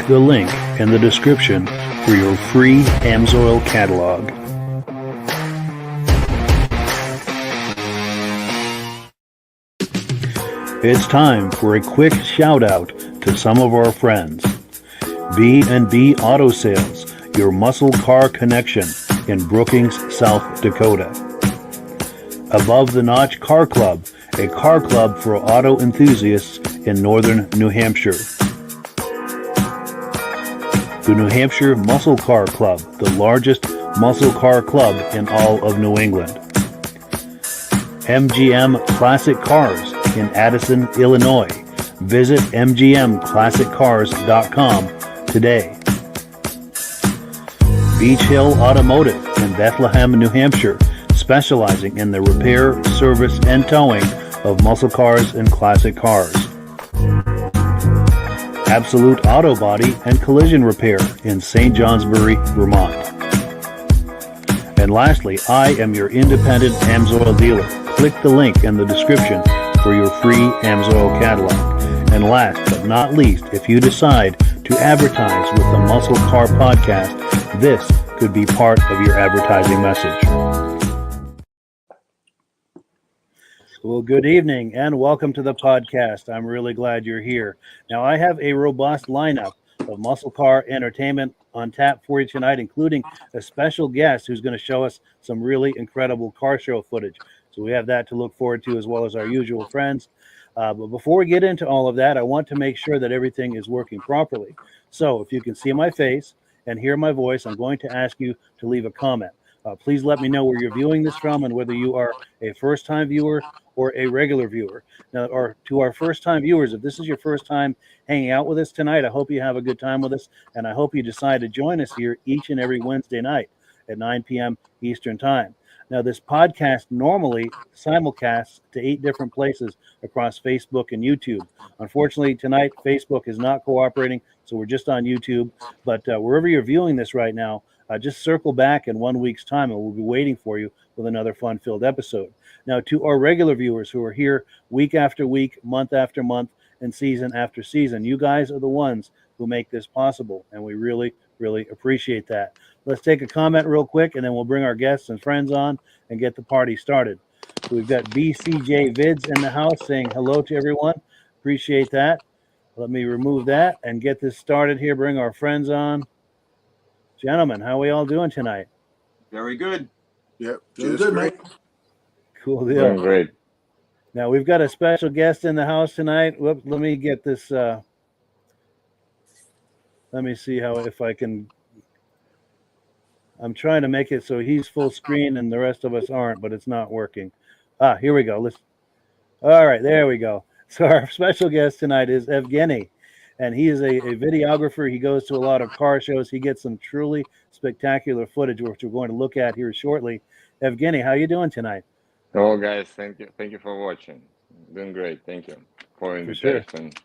the link in the description for your free Amsoil catalog. It's time for a quick shout out to some of our friends. B&B Auto Sales, your muscle car connection in Brookings, South Dakota. Above the Notch Car Club, a car club for auto enthusiasts in northern New Hampshire. The New Hampshire Muscle Car Club, the largest muscle car club in all of New England. MGM Classic Cars in Addison, Illinois. Visit mgmclassiccars.com today. Beach Hill Automotive in Bethlehem, New Hampshire, specializing in the repair, service, and towing of muscle cars and classic cars. Absolute Auto Body and Collision Repair in St. Johnsbury, Vermont. And lastly, I am your independent Amsoil dealer. Click the link in the description for your free Amsoil catalog. And last but not least, if you decide to advertise with the Muscle Car Podcast, this could be part of your advertising message. Well, good evening and welcome to the podcast. I'm really glad you're here. Now, I have a robust lineup of muscle car entertainment on tap for you tonight, including a special guest who's going to show us some really incredible car show footage. So we have that to look forward to, as well as our usual friends. But before we get into all of that, I want to make sure that everything is working properly. So if you can see my face and hear my voice, I'm going to ask you to leave a comment. Please let me know where you're viewing this from and whether you are a first-time viewer or a regular viewer. Now, or to our first-time viewers, if this is your first time hanging out with us tonight, I hope you have a good time with us, and I hope you decide to join us here each and every Wednesday night at 9 p.m. Eastern Time. Now, this podcast normally simulcasts to 8 different places across Facebook and YouTube. Unfortunately, tonight, Facebook is not cooperating, so we're just on YouTube. But wherever you're viewing this right now, just circle back in 1 week's time, and we'll be waiting for you with another fun-filled episode. Now, to our regular viewers who are here week after week, month after month, and season after season, you guys are the ones who make this possible, and we really, really appreciate that. Let's take a comment real quick, and then we'll bring our guests and friends on and get the party started. So we've got BCJ Vids in the house saying hello to everyone. Appreciate that. Let me remove that and get this started here. Bring our friends on. Gentlemen, how are we all doing tonight? Very good. Yep. Doing good, mate. Cool deal. Doing great. Now, we've got a special guest in the house tonight. Whoops, let me get this. Let me see if I can. I'm trying to make it so he's full screen and the rest of us aren't, but it's not working. Here we go. All right, there we go. So our special guest tonight is Evgenii, and he is a videographer. He goes to a lot of car shows. He gets some truly spectacular footage, which we're going to look at here shortly. Evgenii, how you doing tonight? Oh, guys, thank you. Thank you for watching. Doing great. Thank you for invitation. Sure.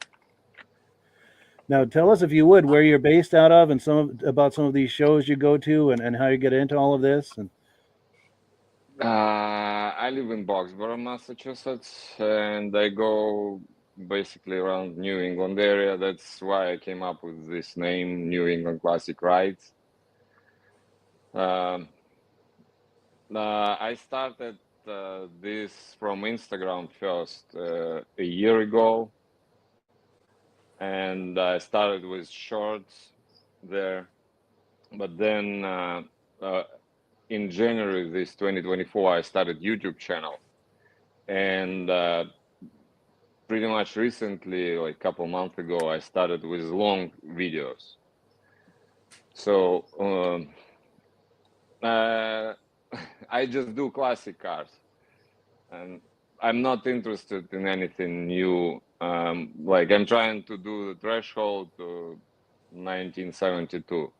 Now, tell us, if you would, where you're based out of and about some of these shows you go to and how you get into all of this. And I live in Boxborough, Massachusetts, and I go basically around New England area. That's why I came up with this name, New England Classic Rides. I started this from Instagram first a year ago. And I started with shorts there, but then in January this 2024, I started YouTube channel, and pretty much recently, like a couple months ago, I started with long videos. So I just do classic cars, and I'm not interested in anything new. Like I'm trying to do the threshold to 1972.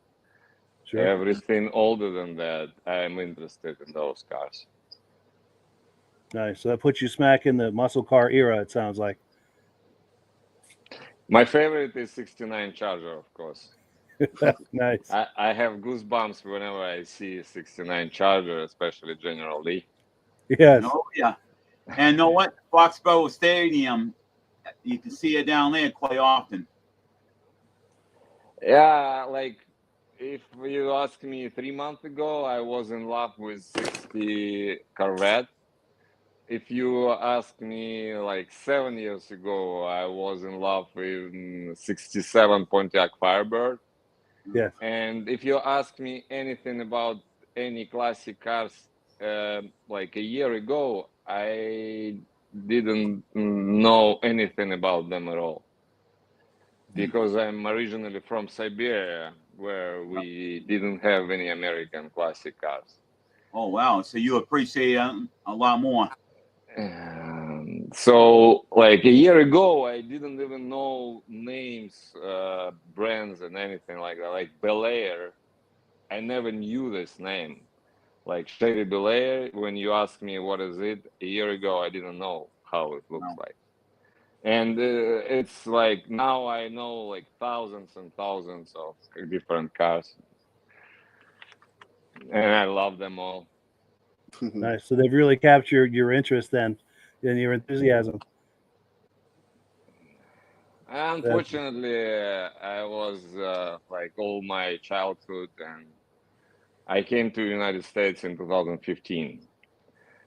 Sure. Everything older than that, I'm interested in those cars. Nice. So that puts you smack in the muscle car era, it sounds like. My favorite is 69 Charger, of course. Nice. I have goosebumps whenever I see 69 Charger, especially General Lee. Yes. Oh, yeah. And know what? Foxborough Stadium, you can see it down there quite often. Yeah, like if you asked me 3 months ago, I was in love with 60 Corvette. If you ask me like 7 years ago, I was in love with 67 Pontiac Firebird. Yes. And if you ask me anything about any classic cars, like a year ago, I didn't know anything about them at all. Because I'm originally from Siberia, where we didn't have any American classic cars. Oh, wow. So you appreciate a lot more. So like a year ago, I didn't even know names, brands and anything like that. Like Bel Air, I never knew this name. Like Chevy Bel Air, when you ask me what is it, a year ago, I didn't know how it looks like. And it's like now I know like thousands and thousands of different cars. And I love them all. Nice. So they've really captured your interest then and your enthusiasm. Unfortunately, I was like all my childhood, and I came to the United States in 2015.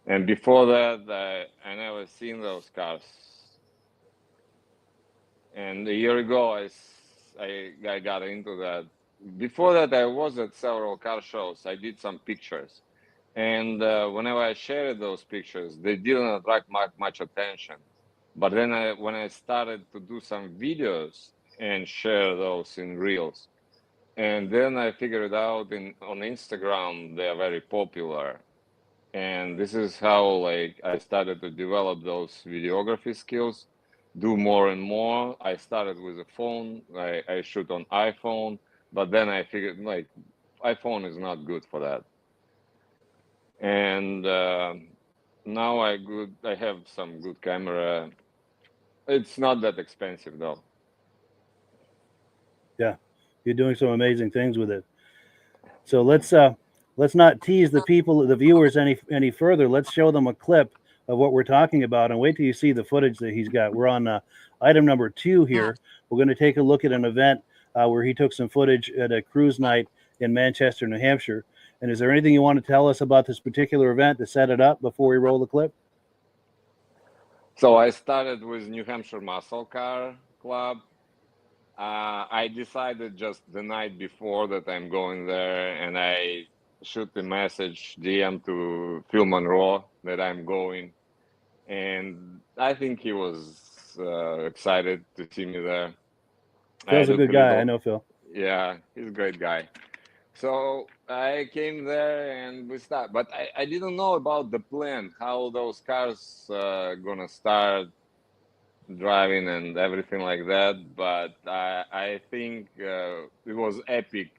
And before that, I never seen those cars. And a year ago, I got into that. Before that, I was at several car shows. I did some pictures. And whenever I shared those pictures, they didn't attract much attention. But then when I started to do some videos and share those in Reels, and then I figured out on Instagram, they are very popular. And this is how like I started to develop those videography skills, do more and more. I started with a phone. I shoot on iPhone, but then I figured like iPhone is not good for that. And now I have some good camera. It's not that expensive though. Yeah, you're doing some amazing things with it. So let's not tease the people, the viewers, any further. Let's show them a clip of what we're talking about, and wait till you see the footage that he's got. We're on item number 2 here. We're going to take a look at an event where he took some footage at a cruise night in Manchester, New Hampshire. And is there anything you want to tell us about this particular event to set it up before we roll the clip? So I started with New Hampshire Muscle Car Club. I decided just the night before that I'm going there, and I shoot a message DM to Phil Monroe that I'm going, and I think he was excited to see me there. Phil's a good guy. I know Phil. Yeah, he's a great guy. So I came there and we started, but I didn't know about the plan, how those cars gonna start driving and everything like that. But I think it was epic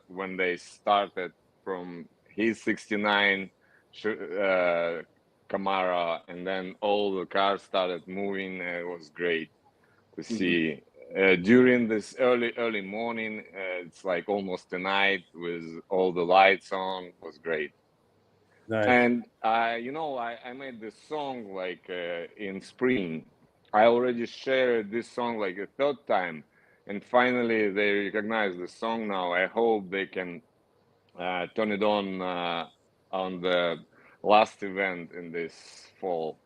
when they started from his 69 Camaro, and then all the cars started moving. It was great to see. During this early morning, it's like almost the night with all the lights on. It was great. Nice. And I made this song like in spring. I already shared this song like a third time, and finally they recognize the song now. I hope they can turn it on the last event in this fall.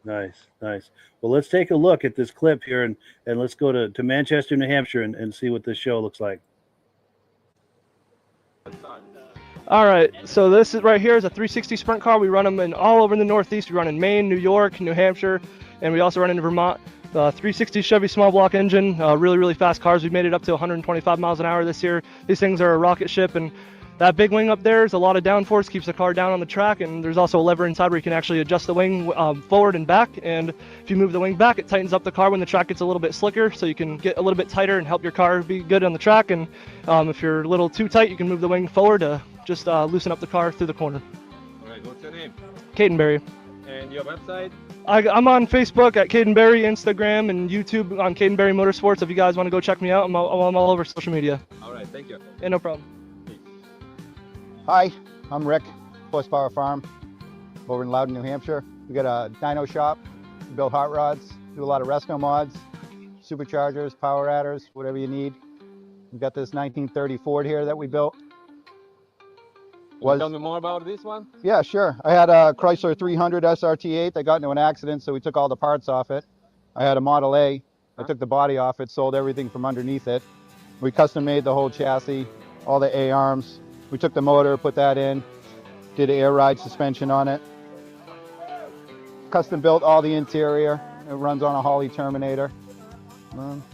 Nice. Well, let's take a look at this clip here, and let's go to Manchester, New Hampshire, and see what this show looks like. All right, so this is right here is a 360 sprint car. We run them in all over the Northeast. We run in Maine, New York, New Hampshire, and we also run in Vermont. 360 Chevy small block engine, really fast cars. We made it up to 125 miles an hour this year. These things are a rocket ship, and that big wing up there is a lot of downforce, keeps the car down on the track, and there's also a lever inside where you can actually adjust the wing forward and back, and if you move the wing back, it tightens up the car when the track gets a little bit slicker, so you can get a little bit tighter and help your car be good on the track, and if you're a little too tight, you can move the wing forward to just loosen up the car through the corner. All right, what's your name? Cadenberry. And your website? I'm on Facebook at Cadenberry, Instagram, and YouTube on Cadenberry Motorsports. If you guys want to go check me out, I'm all over social media. All right, thank you. Yeah, no problem. Hi, I'm Rick, Horsepower Farm, over in Loudon, New Hampshire. We got a dyno shop, we build hot rods, do a lot of resto mods, superchargers, power adders, whatever you need. We've got this 1930 Ford here that we built. Can you tell me more about this one? Yeah, sure. I had a Chrysler 300 SRT8 that got into an accident, so we took all the parts off it. I had a Model A. I took the body off it, sold everything from underneath it. We custom made the whole chassis, all the A-arms. We took the motor, put that in, did air ride suspension on it. Custom built all the interior. It runs on a Holley Terminator.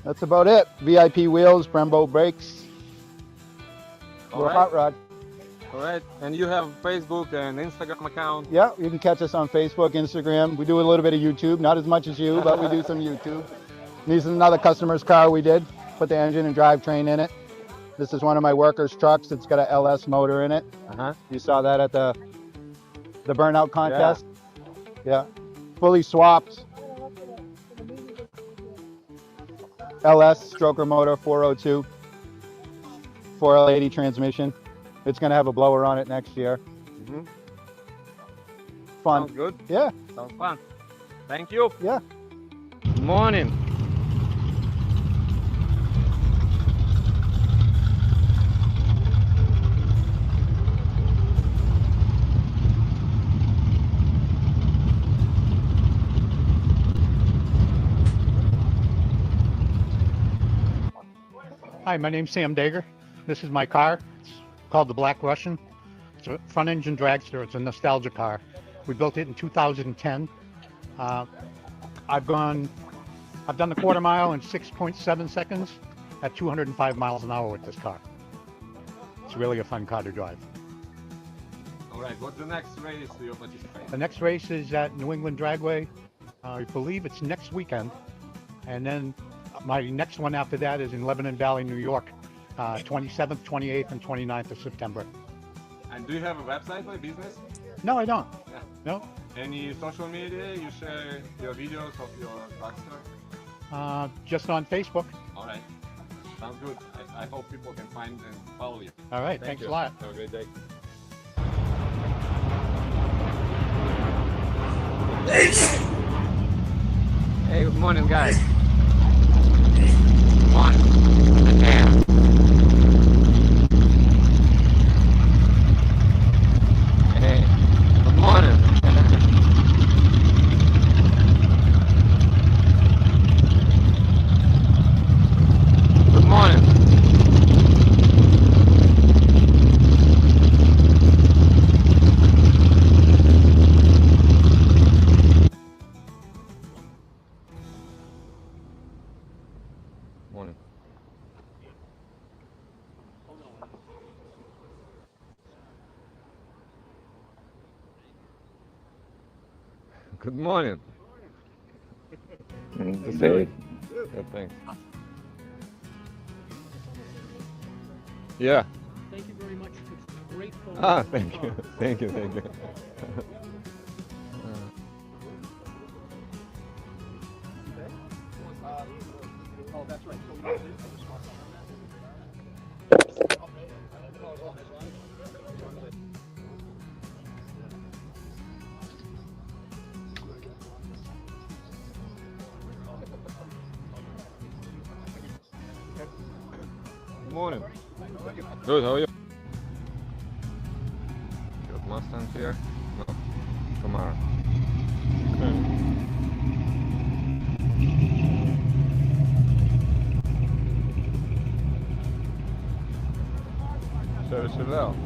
That's about it. VIP wheels, Brembo brakes. We're hot rod. All right. And you have Facebook and Instagram account? Yeah, you can catch us on Facebook, Instagram. We do a little bit of YouTube, not as much as you, but we do some YouTube. This is another customer's car we did. Put the engine and drivetrain in it. This is one of my workers' trucks. It's got a LS motor in it. You saw that at the burnout contest. Yeah. Fully swapped. LS stroker motor, 402. 4L80 transmission. It's going to have a blower on it next year. Fun. Sounds good. Yeah. Sounds fun. Thank you. Yeah. Good morning. Hi, my name's Sam Dager. This is my car. It's called the Black Russian. It's a front engine dragster. It's a nostalgia car. We built it in 2010. I've done the quarter mile in 6.7 seconds at 205 miles an hour with this car. It's really a fun car to drive. All right. What's the next race do you participate? The next race is at New England Dragway. I believe it's next weekend. And then my next one after that is in Lebanon Valley, New York, 27th, 28th, and 29th of September. And do you have a website for your business? No, I don't. Yeah. No. Any social media? You share your videos of your dragster? Just on Facebook. All right. Sounds good. I hope people can find and follow you. All right. Thank Thanks you. a lot. Have a great day. Hey, good morning, guys. Good morning. Hey, good morning. Good morning. Morning. Good morning. Good. Yeah, thanks. Yeah. Thank you very much. It's great phone. Ah, thank you. Thank you. Thank you. Oh, that's right. Good morning. Good, how are you? Got Mustang here? No. Camaro. Service it out.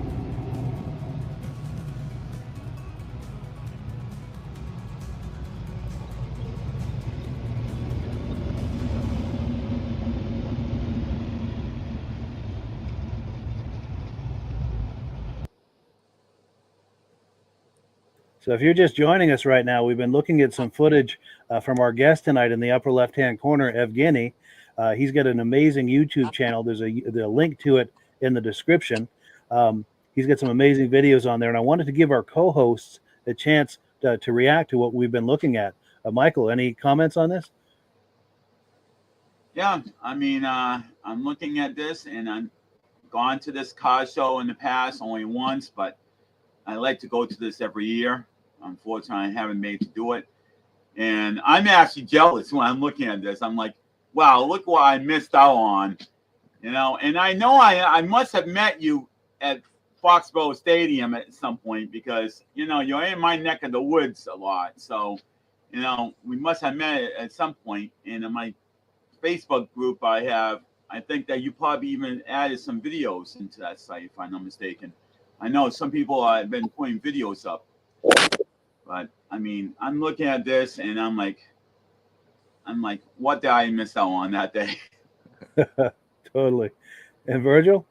So if you're just joining us right now, we've been looking at some footage from our guest tonight in the upper left-hand corner, Evgenii. He's got an amazing YouTube channel. There's a link to it in the description. He's got some amazing videos on there, and I wanted to give our co-hosts a chance to react to what we've been looking at. Michael, any comments on this? Yeah, I mean, I'm looking at this, and I've gone to this car show in the past only once, but I like to go to this every year. Unfortunately, I haven't made to do it. And I'm actually jealous when I'm looking at this. I'm like, wow, look what I missed out on, and I know I must have met you at Foxborough Stadium at some point because you're in my neck of the woods a lot, so we must have met at some point. And in my Facebook group I think that you probably even added some videos into that site, if I'm not mistaken. I know some people have been putting videos up, but I mean, I'm looking at this and I'm like, what did I miss out on that day? Totally. And Virgil?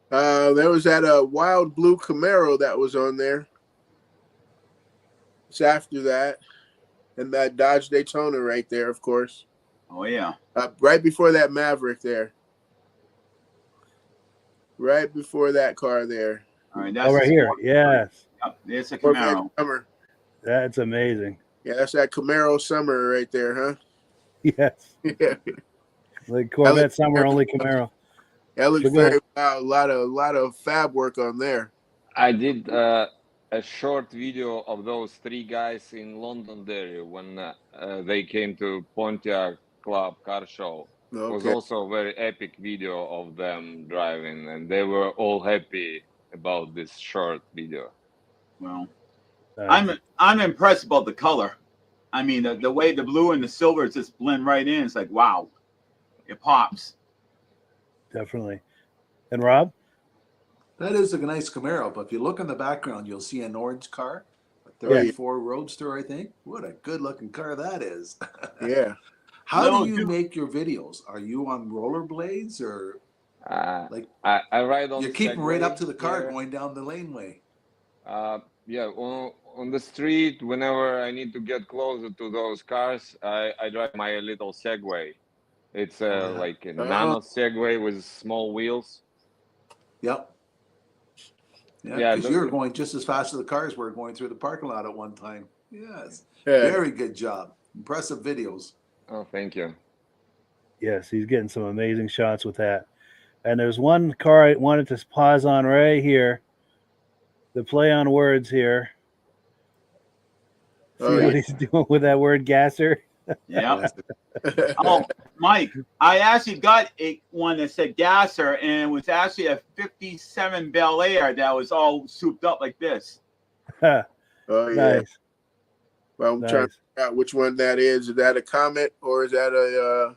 There was that wild blue Camaro that was on there. It's after that. And that Dodge Daytona right there, of course. Oh, yeah. Right before that Maverick there. Right before that car there. All right, that's right here. Yes. Yep, it's a Camaro. Summer. That's amazing. Yeah, that's that Camaro Summer right there, huh? Yes. Yeah. Like Corvette Summer, only Camaro. That looks very wow. A lot of fab work on there. I did a short video of those three guys in Londonderry when they came to Pontiac Club car show. Okay. It was also a very epic video of them driving, and they were all happy about this short video. Well, I'm impressed about the color. I mean, the way the blue and the silver just blend right in. It's like, wow, it pops. Definitely. And Rob? That is a nice Camaro, but if you look in the background, you'll see an orange car, a 34 Roadster, I think. What a good-looking car that is. Yeah. How do you make your videos? Are you on rollerblades or like I ride on? You're keeping right up to the car here. going down the laneway. Yeah, on the street, whenever I need to get closer to those cars, I drive my little Segway. It's like a nano Segway with small wheels. Yep. Yeah, because you're going just as fast as the cars were going through the parking lot at one time. Yes. Yeah. Very good job. Impressive videos. Oh, thank you. Yes, he's getting some amazing shots with that. And there's one car I wanted to pause on right here. The play on words here. See what he's doing with that word gasser? Yeah. Oh, Mike, I actually got one that said gasser, and it was actually a 57 Bel Air that was all souped up like this. Oh, yeah. Nice. Well, I'm trying to figure out which one that is. Is that a Comet or is that a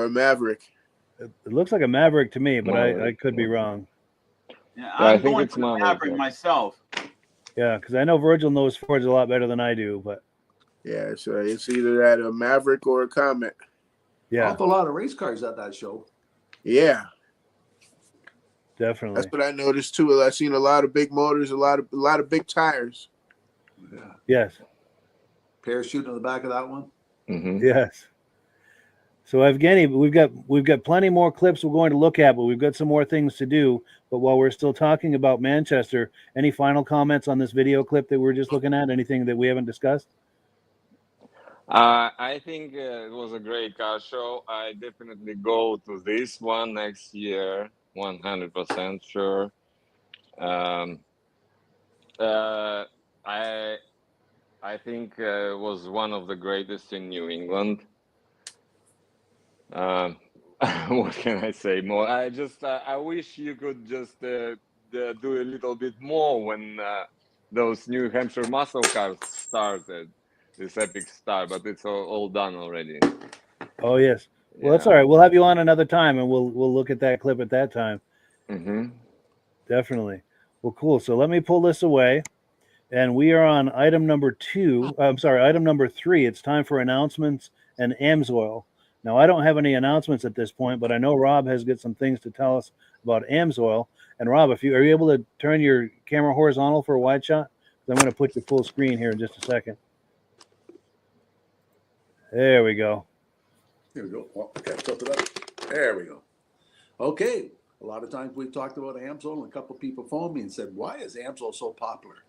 Maverick? It looks like a Maverick to me, but I could be wrong. Yeah, I'm going for the Maverick myself. Yeah, because I know Virgil knows Fords a lot better than I do, but yeah, so it's either that a Maverick or a Comet. Yeah, awful lot of race cars at that show. Yeah, definitely. That's what I noticed too. I've seen a lot of big motors, a lot of big tires. Yeah. Yes. Parachute on the back of that one. Mm-hmm. Yes. So Evgeny, we've got plenty more clips we're going to look at, but we've got some more things to do. But while we're still talking about Manchester, any final comments on this video clip that we're just looking at? Anything that we haven't discussed? I think it was a great car show. I definitely go to this one next year, 100% sure. I think it was one of the greatest in New England. What can I say more? I wish you could just do a little bit more when those New Hampshire muscle cars started. This epic start, but it's all done already. Oh yes. Well, that's all right. We'll have you on another time, and we'll look at that clip at that time. Mm-hmm. Definitely. Well, cool. So let me pull this away, and we are on item number 2. I'm sorry, item number 3. It's time for announcements and Amsoil. Now, I don't have any announcements at this point, but I know Rob has got some things to tell us about Amsoil. And Rob, are you able to turn your camera horizontal for a wide shot? I'm going to put you full screen here in just a second. There we go. Here we go. Well, okay, tilt it up. There we go. Okay. A lot of times we've talked about Amsoil, and a couple of people phoned me and said, why is Amsoil so popular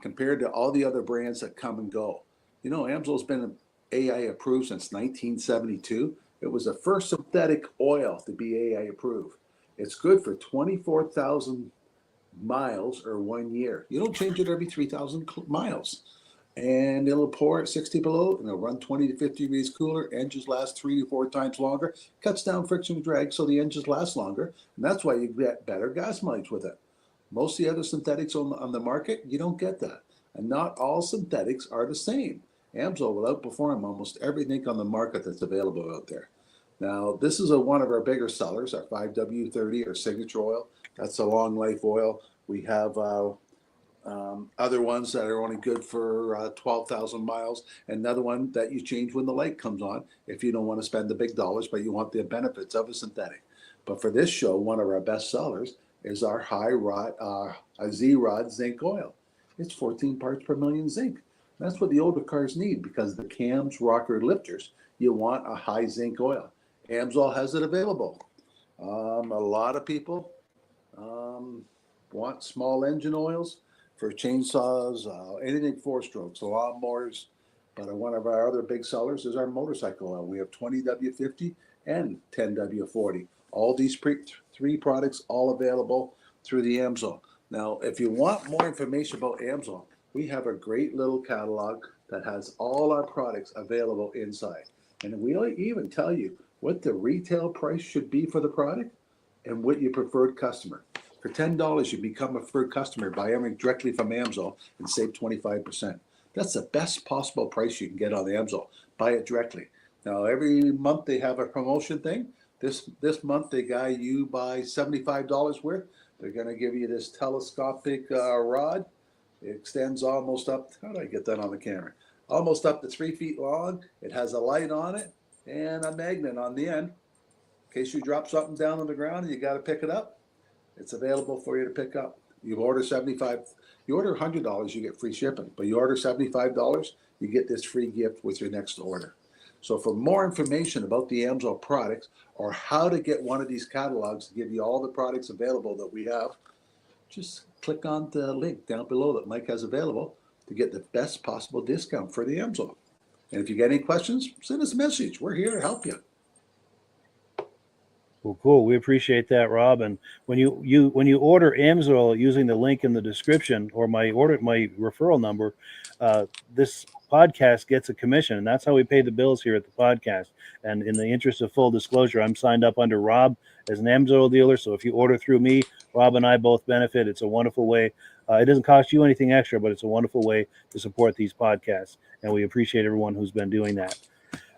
compared to all the other brands that come and go? You know, Amsoil's been AI approved since 1972. It was the first synthetic oil to be AI approved. It's good for 24,000 miles or 1 year. You don't change it every 3,000 miles. and it'll pour at 60 below, and it'll run 20 to 50 degrees cooler. Engines last 3 to 4 times longer, cuts down friction and drag, so the engines last longer, and that's why you get better gas mileage with it. Most of the other synthetics on the market, you don't get that, and not all synthetics are the same. Amsoil will outperform almost everything on the market that's available out there. Now, this is one of our bigger sellers, our 5W30, our signature oil. That's a long life oil. We have other ones that are only good for 12,000 miles. Another one that you change when the light comes on if you don't want to spend the big dollars, but you want the benefits of a synthetic. But for this show, one of our best sellers is our Z-Rod zinc oil. It's 14 parts per million zinc. That's what the older cars need, because the cams, rocker, lifters, you want a high zinc oil. Amsoil has it available. A lot of people want small engine oils for chainsaws, anything 4-strokes, lawnmowers. But one of our other big sellers is our motorcycle oil. We have 20W50 and 10W40. All these three products all available through the Amsoil. Now, if you want more information about Amsoil, we have a great little catalog that has all our products available inside. And we'll even tell you what the retail price should be for the product and what your preferred customer. For $10, you become a preferred customer by ordering directly from Amsoil and save 25%. That's the best possible price you can get on Amsoil. Buy it directly. Now, every month they have a promotion thing. This month, they got you buy $75 worth. They're going to give you this telescopic rod. It extends almost up. How do I get that on the camera? Almost up to 3 feet long. It has a light on it and a magnet on the end. In case you drop something down on the ground and you got to pick it up, it's available for you to pick up. You order $75. You order $100, you get free shipping. But you order $75, you get this free gift with your next order. So for more information about the Amsoil products or how to get one of these catalogs to give you all the products available that we have, just click on the link down below that Mike has available to get the best possible discount for the Amsoil. And if you get any questions, send us a message. We're here to help you. Well, cool. We appreciate that, Rob. And when you order Amsoil using the link in the description or my referral number, this podcast gets a commission, and that's how we pay the bills here at the podcast. And in the interest of full disclosure, I'm signed up under Rob as an Amsoil dealer. So if you order through me, Rob and I both benefit. It's a wonderful way. It doesn't cost you anything extra, but it's a wonderful way to support these podcasts. And we appreciate everyone who's been doing that.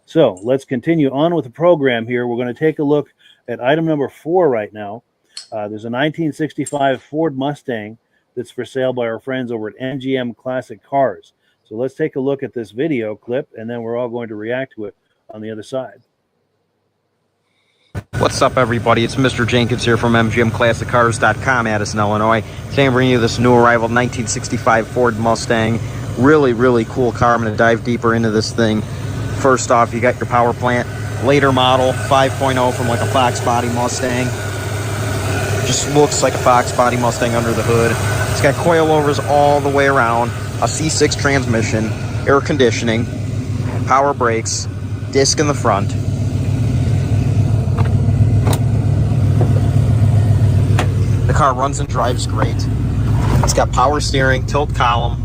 So let's continue on with the program here. We're going to take a look at item number 4 right now. There's a 1965 Ford Mustang that's for sale by our friends over at MGM Classic Cars. So let's take a look at this video clip, and then we're all going to react to it on the other side. What's up, everybody? It's Mr. Jenkins here from MGMClassicCars.com, Addison, Illinois. Today I'm bringing you this new arrival 1965 Ford Mustang. Really, really cool car. I'm going to dive deeper into this thing. First off, you got your power plant. Later model, 5.0 from like a Fox body Mustang. Just looks like a Fox body Mustang under the hood. It's got coilovers all the way around, a C6 transmission, air conditioning, power brakes, disc in the front. The car runs and drives great. It's got power steering, tilt column.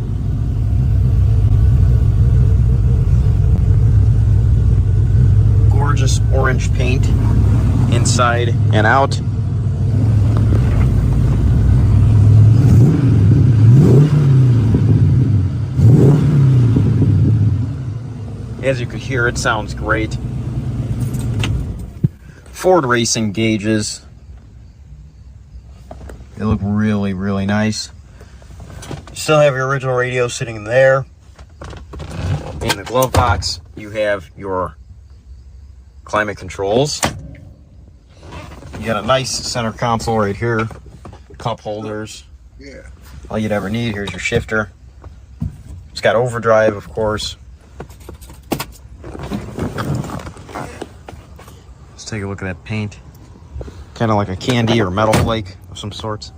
Gorgeous orange paint inside and out. As you could hear, it sounds great. Ford racing gauges. They look really, really nice. You still have your original radio sitting there. In the glove box, you have your climate controls. You got a nice center console right here. Cup holders. Yeah. All you'd ever need. Here's your shifter. It's got overdrive, of course. Let's take a look at that paint. Kind of like a candy or metal flake of some sorts.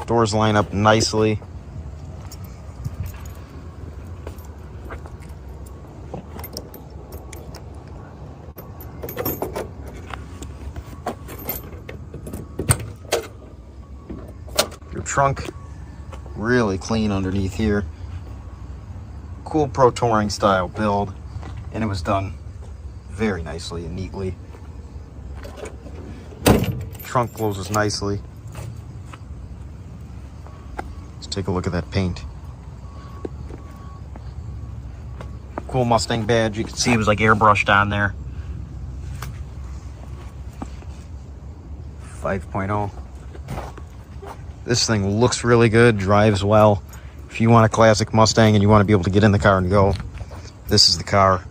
Doors line up nicely. Your trunk, really clean underneath here. Cool Pro Touring style build, and it was done very nicely and neatly. Trunk closes nicely. Let's take a look at that paint. Cool Mustang badge. You can see it was like airbrushed on there. 5.0. This thing looks really good, drives well. If you want a classic Mustang and you want to be able to get in the car and go, this is the car.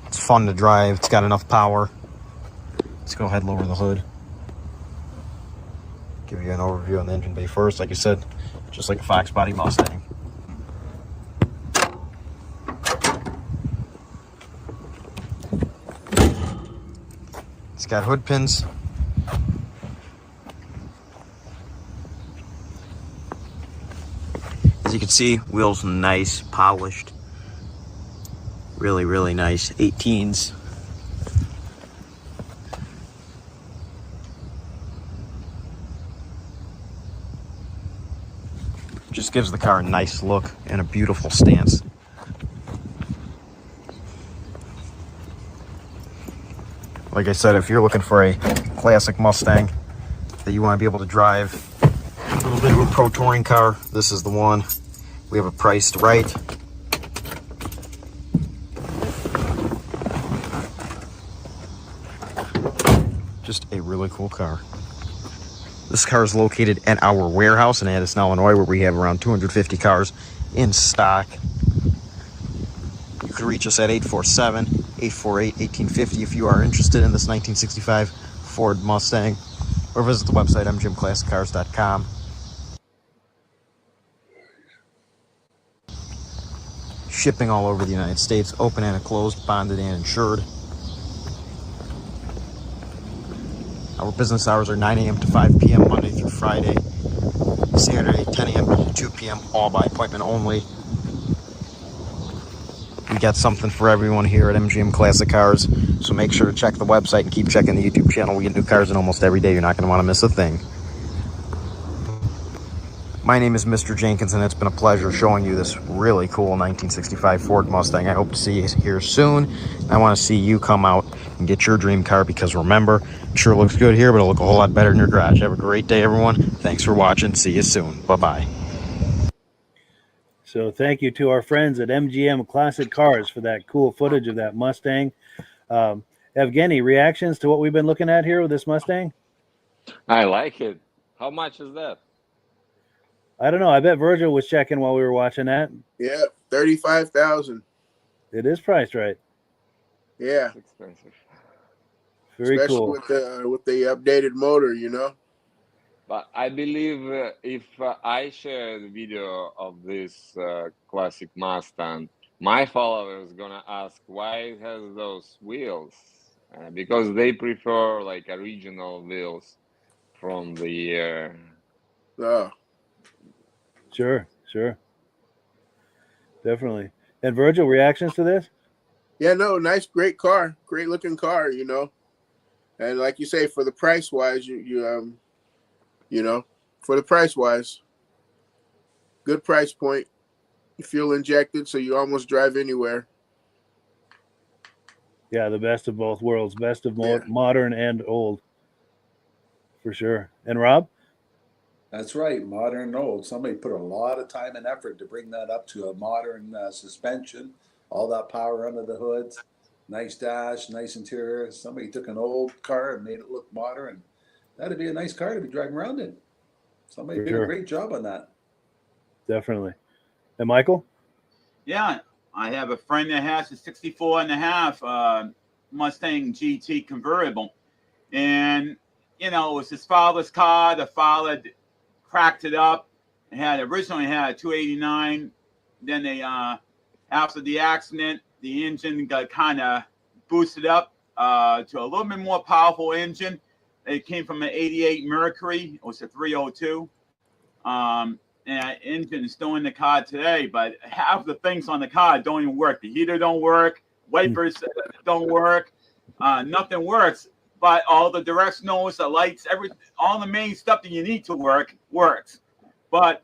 It's fun to drive. It's got enough power. Let's go ahead and lower the hood. Give you an overview on the engine bay first. Like I said, just like a Fox body Mustang. It's got hood pins. As you can see, wheels nice, polished. Really, really nice. 18s. Just gives the car a nice look and a beautiful stance. Like I said, if you're looking for a classic Mustang that you want to be able to drive, a little bit of a pro touring car, this is the one. We have it priced right. Just a really cool car. This car is located at our warehouse in Addison, Illinois, where we have around 250 cars in stock. You can reach us at 847-848-1850 if you are interested in this 1965 Ford Mustang, or visit the website mgmclassiccars.com. Shipping all over the United States, open and closed, bonded and insured. Our business hours are 9 a.m. to 5 p.m. Monday through Friday. Saturday, 10 a.m. to 2 p.m. all by appointment only. We got something for everyone here at MGM Classic Cars, so make sure to check the website and keep checking the YouTube channel. We get new cars in almost every day. You're not going to want to miss a thing. My name is Mr. Jenkins, and it's been a pleasure showing you this really cool 1965 Ford Mustang. I hope to see you here soon. I want to see you come out and get your dream car, because remember, it sure looks good here, but it'll look a whole lot better in your garage. Have a great day, everyone. Thanks for watching. See you soon. Bye-bye. So thank you to our friends at MGM Classic Cars for that cool footage of that Mustang. Evgeny, reactions to what we've been looking at here with this Mustang? I like it. How much is that? I don't know. I bet Virgil was checking while we were watching that. Yeah, 35,000. It is priced right. Yeah, It's expensive. Very especially cool. with the updated motor, you know. But I believe if I share the video of this classic Mustang, my followers gonna ask why it has those wheels, because they prefer like original wheels from the year. Oh, Sure. Definitely. And Virgil, reactions to this? yeah, no, nice, great car, great looking car, you know. And like you say, for the price wise, you know, for the price wise, good price point. Fuel injected, so you almost drive anywhere. Yeah, the best of both worlds. Best of Yeah. modern and old. For sure. And Rob? That's right, modern and old. Somebody put a lot of time and effort to bring that up to a modern suspension, all that power under the hoods, nice dash, nice interior. Somebody took an old car and made it look modern. That'd be a nice car to be driving around in. Somebody For did sure. a great job on that. Definitely. And Michael? Yeah, I have a friend that has a 64 and a half Mustang GT convertible. And, you know, it was his father's car. The father cracked it up. It originally had a 289. Then they, after the accident, the engine got kind of boosted up to a little bit more powerful engine. It came from an 88 Mercury. It was a 302. And that engine is still in the car today, but half the things on the car don't even work. The heater don't work. Wipers don't work. Nothing works. but all the directionals, the lights, all the main stuff that you need to works. But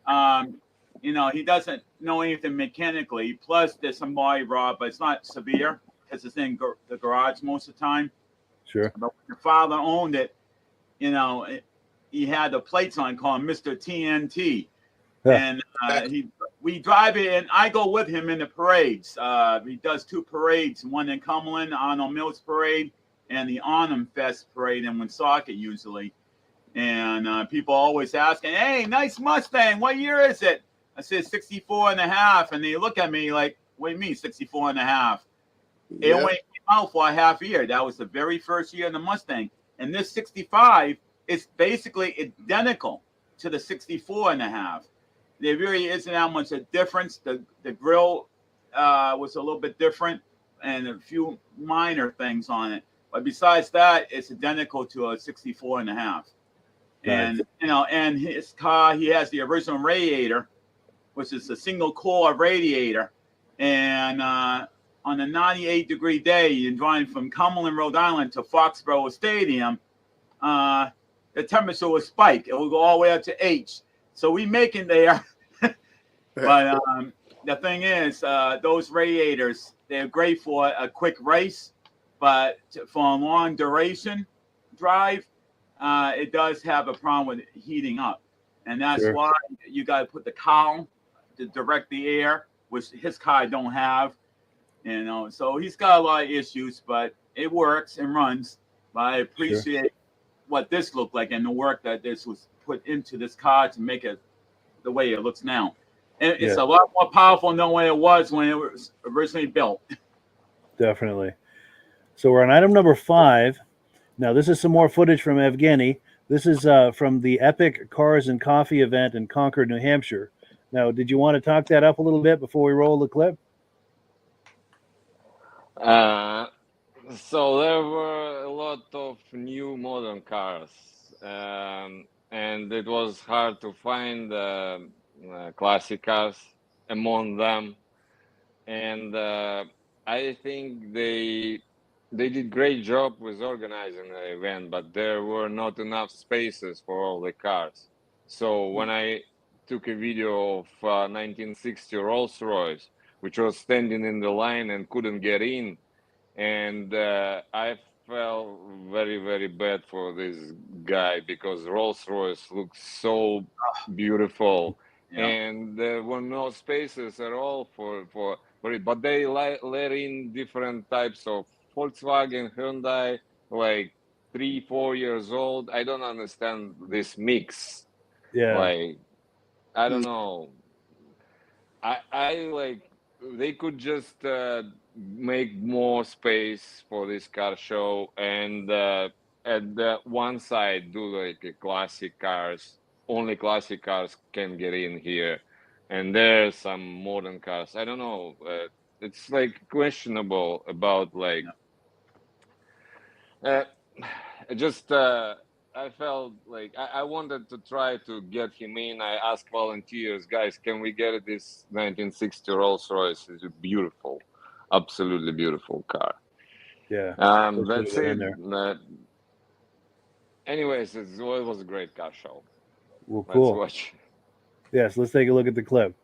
you know, he doesn't know anything mechanically. Plus, there's some body rot, but it's not severe because it's in the garage most of the time. Sure. But when your father owned it, you know, he had the plates on called Mr. TNT. And we drive it, and I go with him in the parades. He does 2 parades, one in Cumberland, Arnold Mills Parade, and the Arnhem Fest Parade in Woonsocket usually. And people always asking, hey, nice Mustang, what year is it? I said 64 and a half, and they look at me like, what do you mean 64 and a half? It only came out for a half year. That was the very first year in the Mustang. And this 65 is basically identical to the 64 and a half. There really isn't that much a difference. The grill was a little bit different and a few minor things on it. But besides that, it's identical to a 64 and a half. And, you know, and his car, he has the original radiator, which is a single core radiator. And on a 98-degree day, you're driving from Cumberland, Rhode Island to Foxborough Stadium, the temperature will spike. It will go all the way up to H. So we make it there. But the thing is, those radiators, they're great for a quick race, but for a long duration drive, it does have a problem with heating up. And that's why you got to put the column to direct the air, which his car don't have. You know, so he's got a lot of issues, but it works and runs. But I appreciate what this looked like and the work that this was put into this car to make it the way it looks now. And it's a lot more powerful than what it was when it was originally built. Definitely. So we're on item number 5. Now, this is some more footage from Evgenii. This is from the Epic Cars and Coffee event in Concord, New Hampshire. Now, did you want to talk that up a little bit before we roll the clip? So there were a lot of new modern cars, and it was hard to find classic cars among them. And I think they did great job with organizing the event, but there were not enough spaces for all the cars. So when I took a video of 1960 Rolls-Royce, which was standing in the line and couldn't get in, and I felt very, very bad for this guy because Rolls-Royce looks so beautiful, and there were no spaces at all for it. But they let in different types of Volkswagen, Hyundai, like 3-4 years old. I don't understand this mix. Like, I don't know. I like, they could just make more space for this car show, and at the one side do like a classic cars. Only classic cars can get in here, and there's some modern cars. I don't know. It's like questionable about like. I felt like I wanted to try to get him in. I asked volunteers, guys, can we get this 1960 Rolls-Royce? It's a beautiful, absolutely beautiful car. Yeah. That's it. Anyways, it was a great car show. Well, cool. Let's watch. Yes, let's take a look at the clip.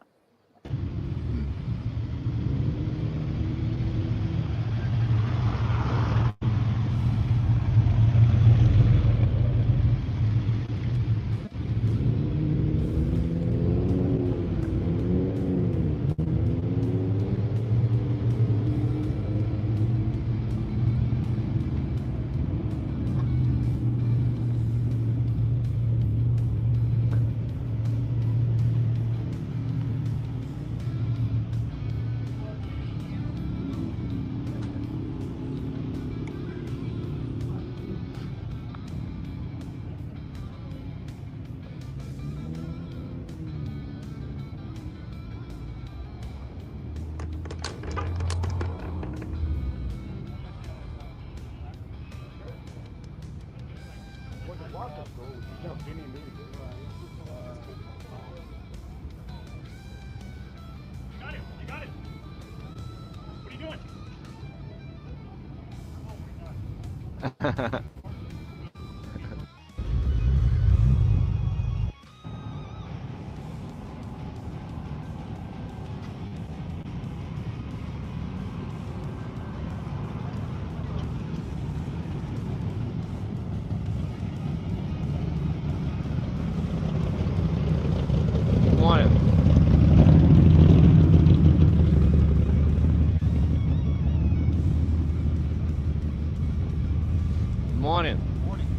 morning.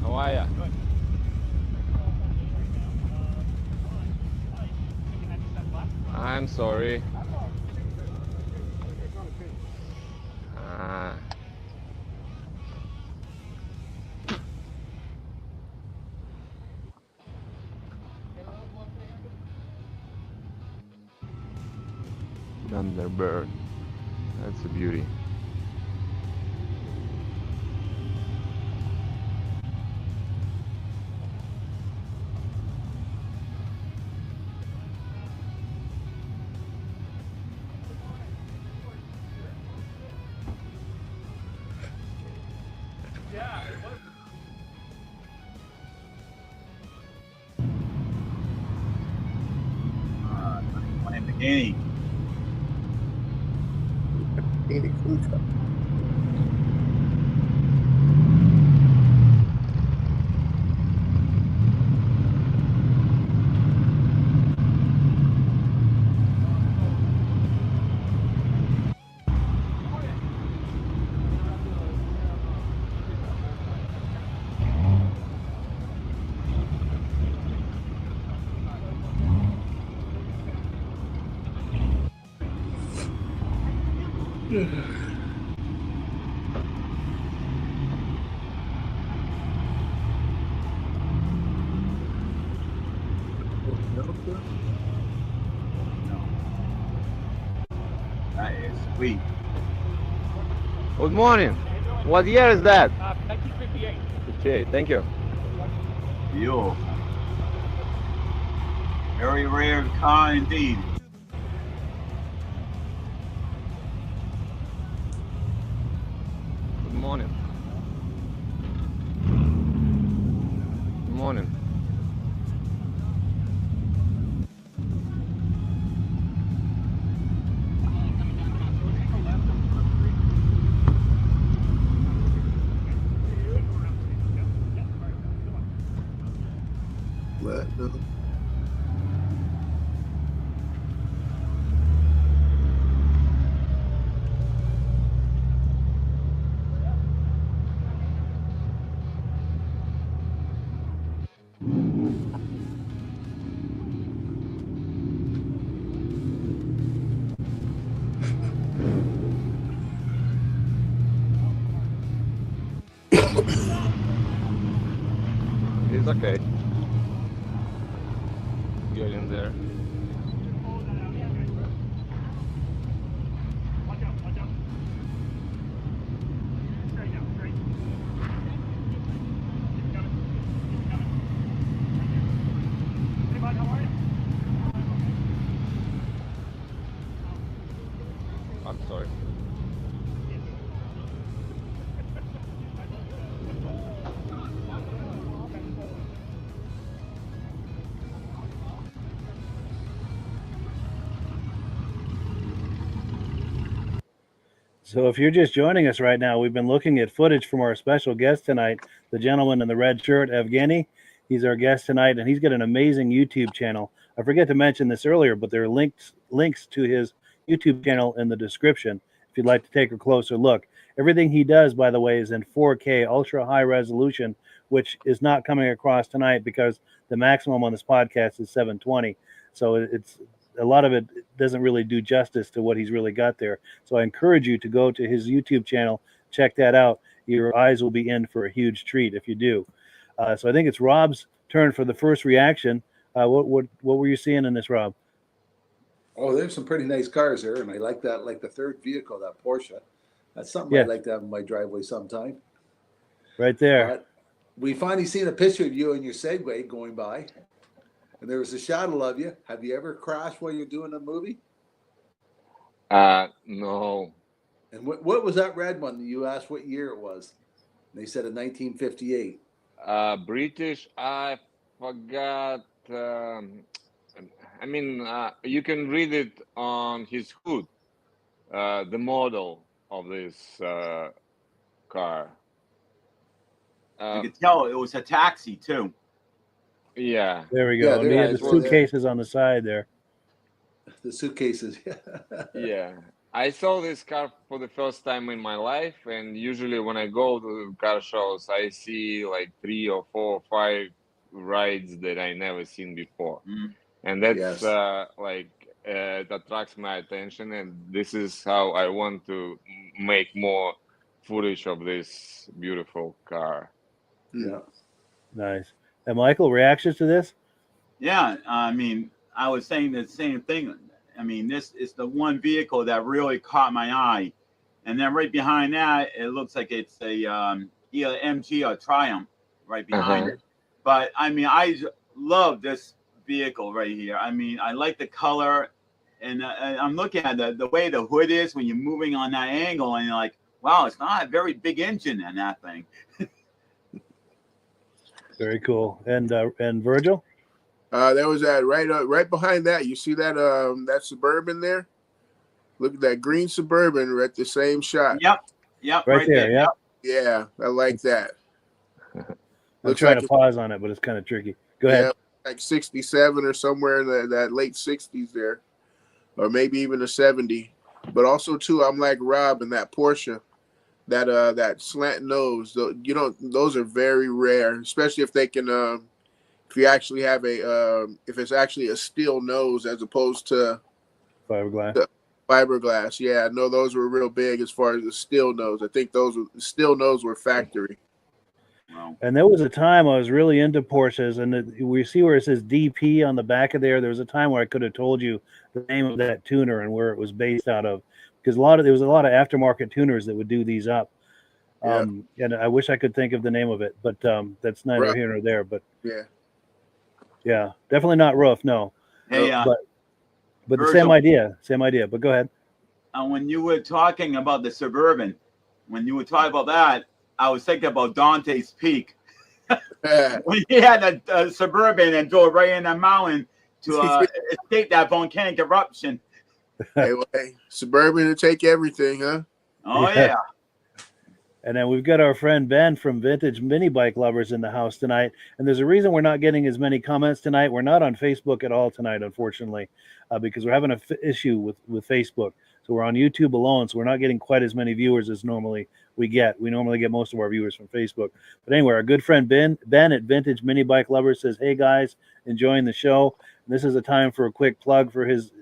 How are ya? I'm sorry. Thunderbird. That's a beauty. Evgenii. That is sweet. Good morning. What year is that? 1958. 58. Thank you. Beautiful. Very rare car indeed. Good morning. Good morning. It's okay. Get in there. I'm sorry. So if you're just joining us right now, we've been looking at footage from our special guest tonight, the gentleman in the red shirt, Evgenii. He's our guest tonight, and he's got an amazing YouTube channel. I forget to mention this earlier, but there are links to his YouTube channel in the description if you'd like to take a closer look. Everything he does, by the way, is in 4K, ultra high resolution, which is not coming across tonight because the maximum on this podcast is 720. So it's a lot of it doesn't really do justice to what he's really got there. So I encourage you to go to his YouTube channel, check that out. Your eyes will be in for a huge treat if you do. So I think it's Rob's turn for the first reaction. What were you seeing in this, Rob? Oh, there's some pretty nice cars there, and I like that, like the third vehicle, that Porsche. That's something Yeah. I'd like to have in my driveway sometime. Right there. We finally seen a picture of you and your Segway going by, and there was a shadow of you. Have you ever crashed while you're doing a movie? No. And what was that red one that you asked what year it was? And they said in 1958. British, I forgot. You can read it on his hood, the model of this car. You could tell it was a taxi too. Yeah. There we go. Yeah, The suitcases on the side there. The suitcases. Yeah. I saw this car for the first time in my life, and usually when I go to car shows, I see like 3 or 4 or 5 rides that I never seen before, and that's it attracts my attention, and this is how I want to make more footage of this beautiful car. Yeah. Nice. And Michael, reactions to this? Yeah, I mean, I was saying the same thing. I mean, this is the one vehicle that really caught my eye, and then right behind that, it looks like it's a either MG or Triumph right behind it. But I mean, I love this vehicle right here. I mean, I like the color, and I'm looking at the way the hood is when you're moving on that angle, and you're like, wow, it's not a very big engine in that thing. Very cool. And Virgil? There was that right behind that. You see that that Suburban there? Look at that green Suburban at the same shot. Yep, right there. Yep. Yeah, I like that. I'm trying to pause on it, but it's kind of tricky. Go ahead. Yeah, like 67 or somewhere in that late 60s there, or maybe even a 70. But also too, I'm like Rob in that Porsche, that slant nose. You know, those are very rare, especially if they can. If you actually have if it's actually a steel nose as opposed to fiberglass. Fiberglass, yeah, no, those were real big as far as the steel nose. I think those steel nose were factory. Wow. And there was a time I was really into Porsches, and we see where it says DP on the back of there. There was a time where I could have told you the name of that tuner and where it was based out of, because there was a lot of aftermarket tuners that would do these up. And I wish I could think of the name of it, but that's neither here nor there. But yeah, definitely not Roof, no. Hey, but the Virgil, same idea. But go ahead. When you were talking about the Suburban, when you were talking about that, I was thinking about Dante's Peak. When he had a Suburban and drove right in the mountain to escape that volcanic eruption. Hey, Suburban to take everything, huh? Oh yeah. And then we've got our friend Ben from Vintage Mini Bike Lovers in the house tonight. And there's a reason we're not getting as many comments tonight. We're not on Facebook at all tonight, unfortunately, because we're having an issue with Facebook. So we're on YouTube alone, so we're not getting quite as many viewers as normally we get. We normally get most of our viewers from Facebook. But anyway, our good friend Ben at Vintage Mini Bike Lovers says, hey, guys, enjoying the show. And this is a time for a quick plug for his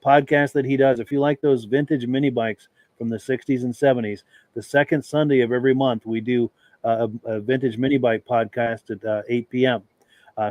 podcast that he does. If you like those vintage mini bikes from the 60s and 70s, the second Sunday of every month, we do a vintage mini bike podcast at 8 p.m.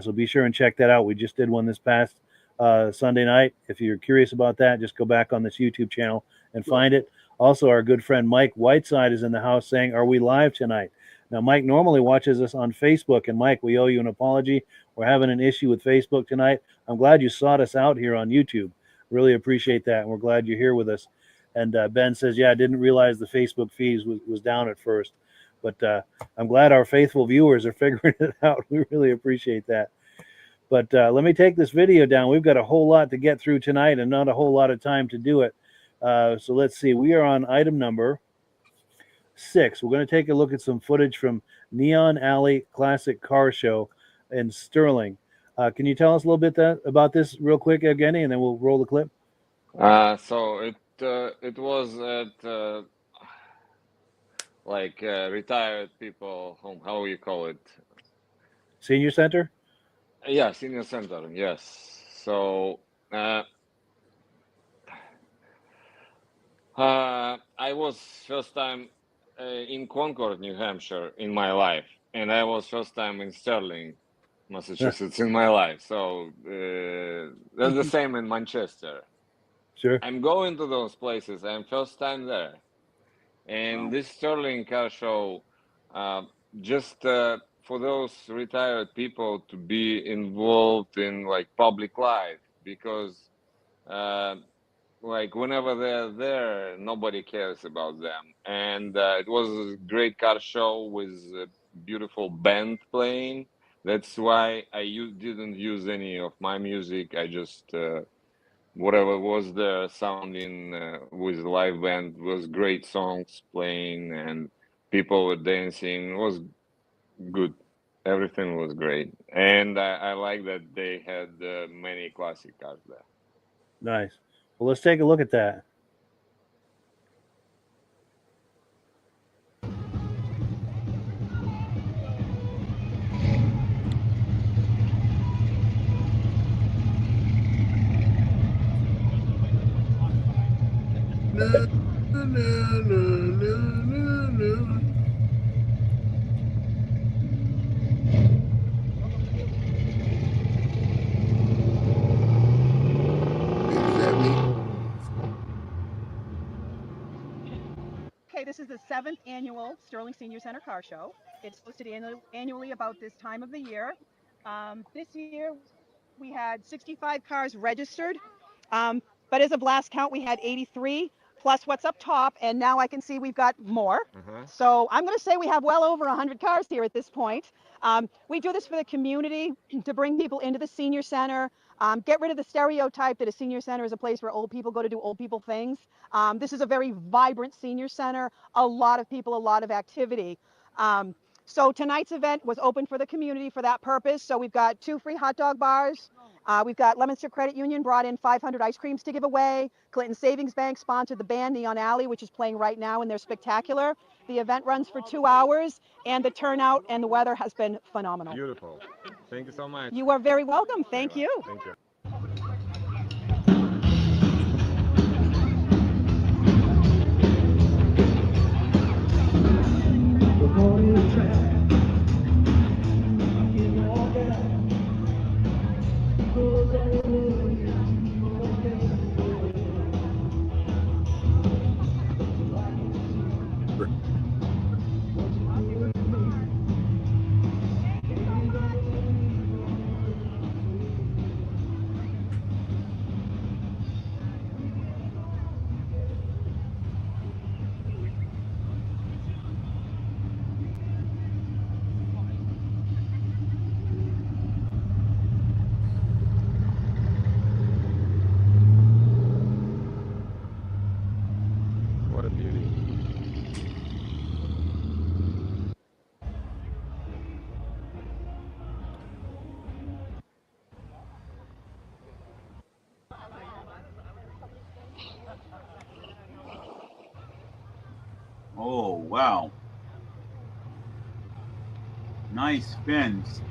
So be sure and check that out. We just did one this past Sunday night. If you're curious about that, just go back on this YouTube channel and find it. Also, our good friend Mike Whiteside is in the house saying, are we live tonight? Now, Mike normally watches us on Facebook. And Mike, we owe you an apology. We're having an issue with Facebook tonight. I'm glad you sought us out here on YouTube. Really appreciate that. And we're glad you're here with us. And Ben says, yeah, I didn't realize the Facebook feed was down at first. But I'm glad our faithful viewers are figuring it out. We really appreciate that. But let me take this video down. We've got a whole lot to get through tonight and not a whole lot of time to do it. So let's see. We are on item number 6. We're going to take a look at some footage from Neon Alley Classic Car Show in Sterling. Can you tell us a little bit about this real quick, Evgeny, and then we'll roll the clip? So it was at retired people home. How you call it? Senior center? Yeah, senior center. Yes. So I was first time in Concord, New Hampshire, in my life, and I was first time in Sterling, Massachusetts, in my life. So that's the same in Manchester. Sure. I'm going to those places. I'm first time there, and this Sterling car show, just for those retired people to be involved in like public life, because like whenever they're there, nobody cares about them. And it was a great car show with a beautiful band playing. That's why I didn't use any of my music. I just whatever was there sounding with live band was great songs playing and people were dancing. It was good. Everything was great. And I like that they had many classic cars there. Nice. Well, let's take a look at that. Okay, this is the 7th annual Sterling Senior Center Car Show. It's hosted annually about this time of the year. This year, we had 65 cars registered, but as of last count, we had 83 plus what's up top, and now I can see we've got more. So I'm going to say we have well over 100 cars here at this point. We do this for the community to bring people into the senior center, get rid of the stereotype that a senior center is a place where old people go to do old people things. This is a very vibrant senior center, a lot of people, a lot of activity. So tonight's event was open for the community for that purpose. So we've got 2 free hot dog bars. We've got Leominster Credit Union brought in 500 ice creams to give away. Clinton Savings Bank sponsored the band Neon Alley, which is playing right now, and they're spectacular. The event runs for 2 hours, and the turnout and the weather has been phenomenal. Beautiful. Thank you so much. You are very welcome. Thank you. Thank you. What a beauty. Oh, wow. Nice spins.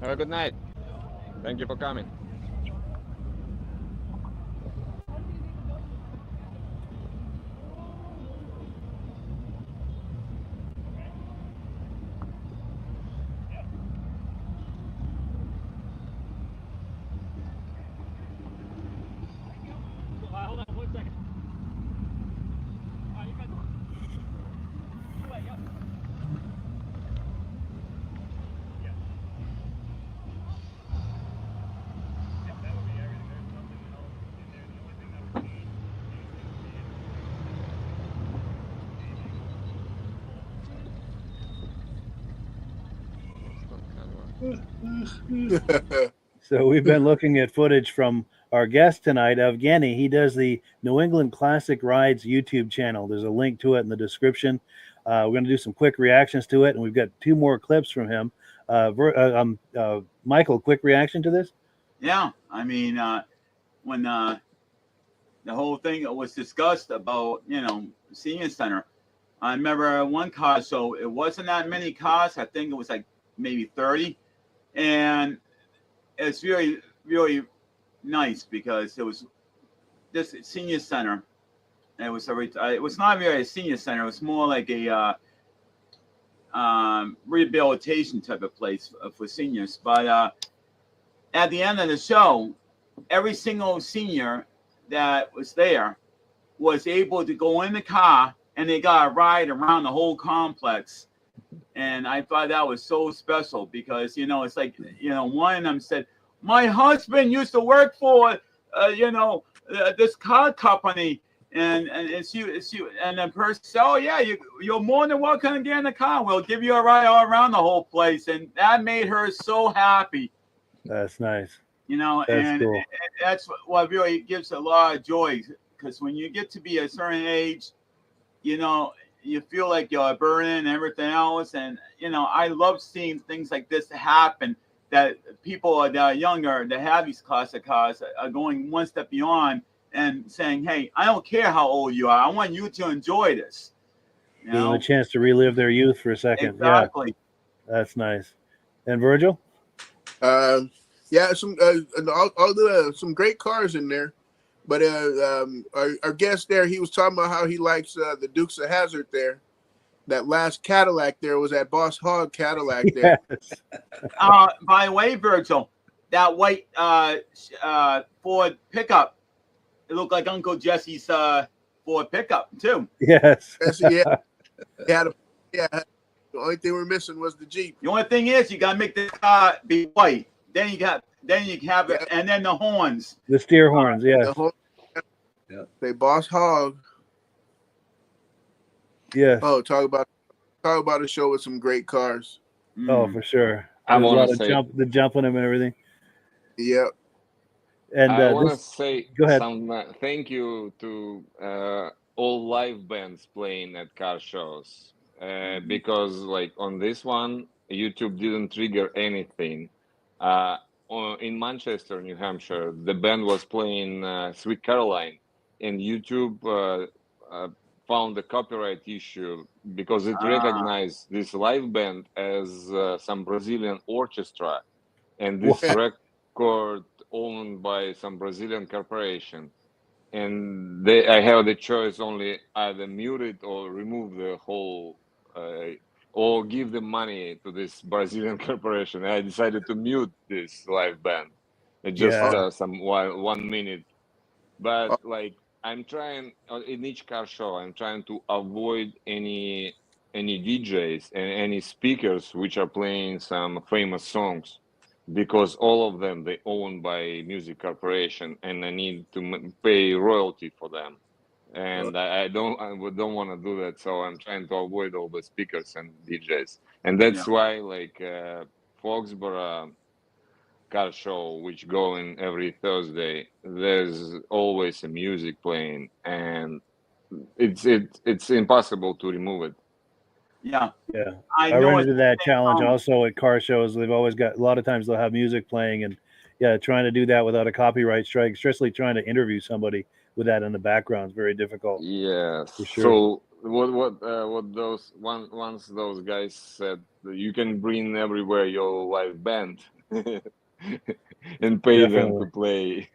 Have a good night. Thank you for coming. Hold on 1 second. So we've been looking at footage from our guest tonight, Evgenii. He does the New England Classic Rides YouTube channel. There's a link to it in the description. We're going to do some quick reactions to it, and we've got 2 more clips from him. Michael, quick reaction to this? Yeah, I mean, when the whole thing was discussed about, senior center, I remember one car, so it wasn't that many cars. I think it was like maybe 30. and it's really, really nice because it was this senior center. It was it was not really a senior center. It was more like a rehabilitation type of place for seniors. But at the end of the show, every single senior that was there was able to go in the car and they got a ride around the whole complex. And I thought that was so special because, you know, it's like, you know, one of them said, my husband used to work for, this car company. And the person said, oh, yeah, you're more than welcome to get in the car. We'll give you a ride all around the whole place. And that made her so happy. That's nice. You know, that's cool. And that's what really gives a lot of joy. Because when you get to be a certain age, you know, you feel like you're burning and everything else. And, you know, I love seeing things like this happen, that people that are younger, that have these classic cars, are going one step beyond and saying, hey, I don't care how old you are. I want you to enjoy this. You Give them know? a chance to relive their youth for a second. Exactly. Yeah, that's nice. And Virgil? Yeah, some some great cars in there. But our guest there, he was talking about how he likes the Dukes of Hazzard there. That last Cadillac there was that Boss Hogg Cadillac there. Yes. By the way, Virgil, that white Ford pickup, it looked like Uncle Jesse's Ford pickup too. Yes. Yeah. The only thing we're missing was the Jeep. The only thing is you gotta make the car be white. Then you have it, and then the horns. The steer horns, yes. Yeah. They Boss Hogg. Yes. Oh, talk about a show with some great cars. Oh, for sure. I There's a lot want of to say, the jumping them and everything. Yep. And I want to say go ahead. some thank you to all live bands playing at car shows because, like, on this one, YouTube didn't trigger anything. In Manchester, New Hampshire, the band was playing Sweet Caroline, and YouTube found a copyright issue because it recognized this live band as some Brazilian orchestra, and this record owned by some Brazilian corporation. And I have the choice only either mute it or remove the whole, or give the money to this Brazilian corporation. I decided to mute this live band. It just some 1 minute, but like I'm trying in each car show, I'm trying to avoid any DJs and any speakers which are playing some famous songs, because all of them they owned by music corporation, and I need to pay royalty for them, and I don't want to do that. So I'm trying to avoid all the speakers and DJs, and that's why like Foxborough car show, which going every Thursday, there's always a music playing, and it's impossible to remove it. Yeah. I run into that challenge also at car shows. They've always got, a lot of times they'll have music playing, and trying to do that without a copyright strike, especially trying to interview somebody with that in the background is very difficult. Yes. For sure. So what those once those guys said, you can bring everywhere your live band and pay them to play.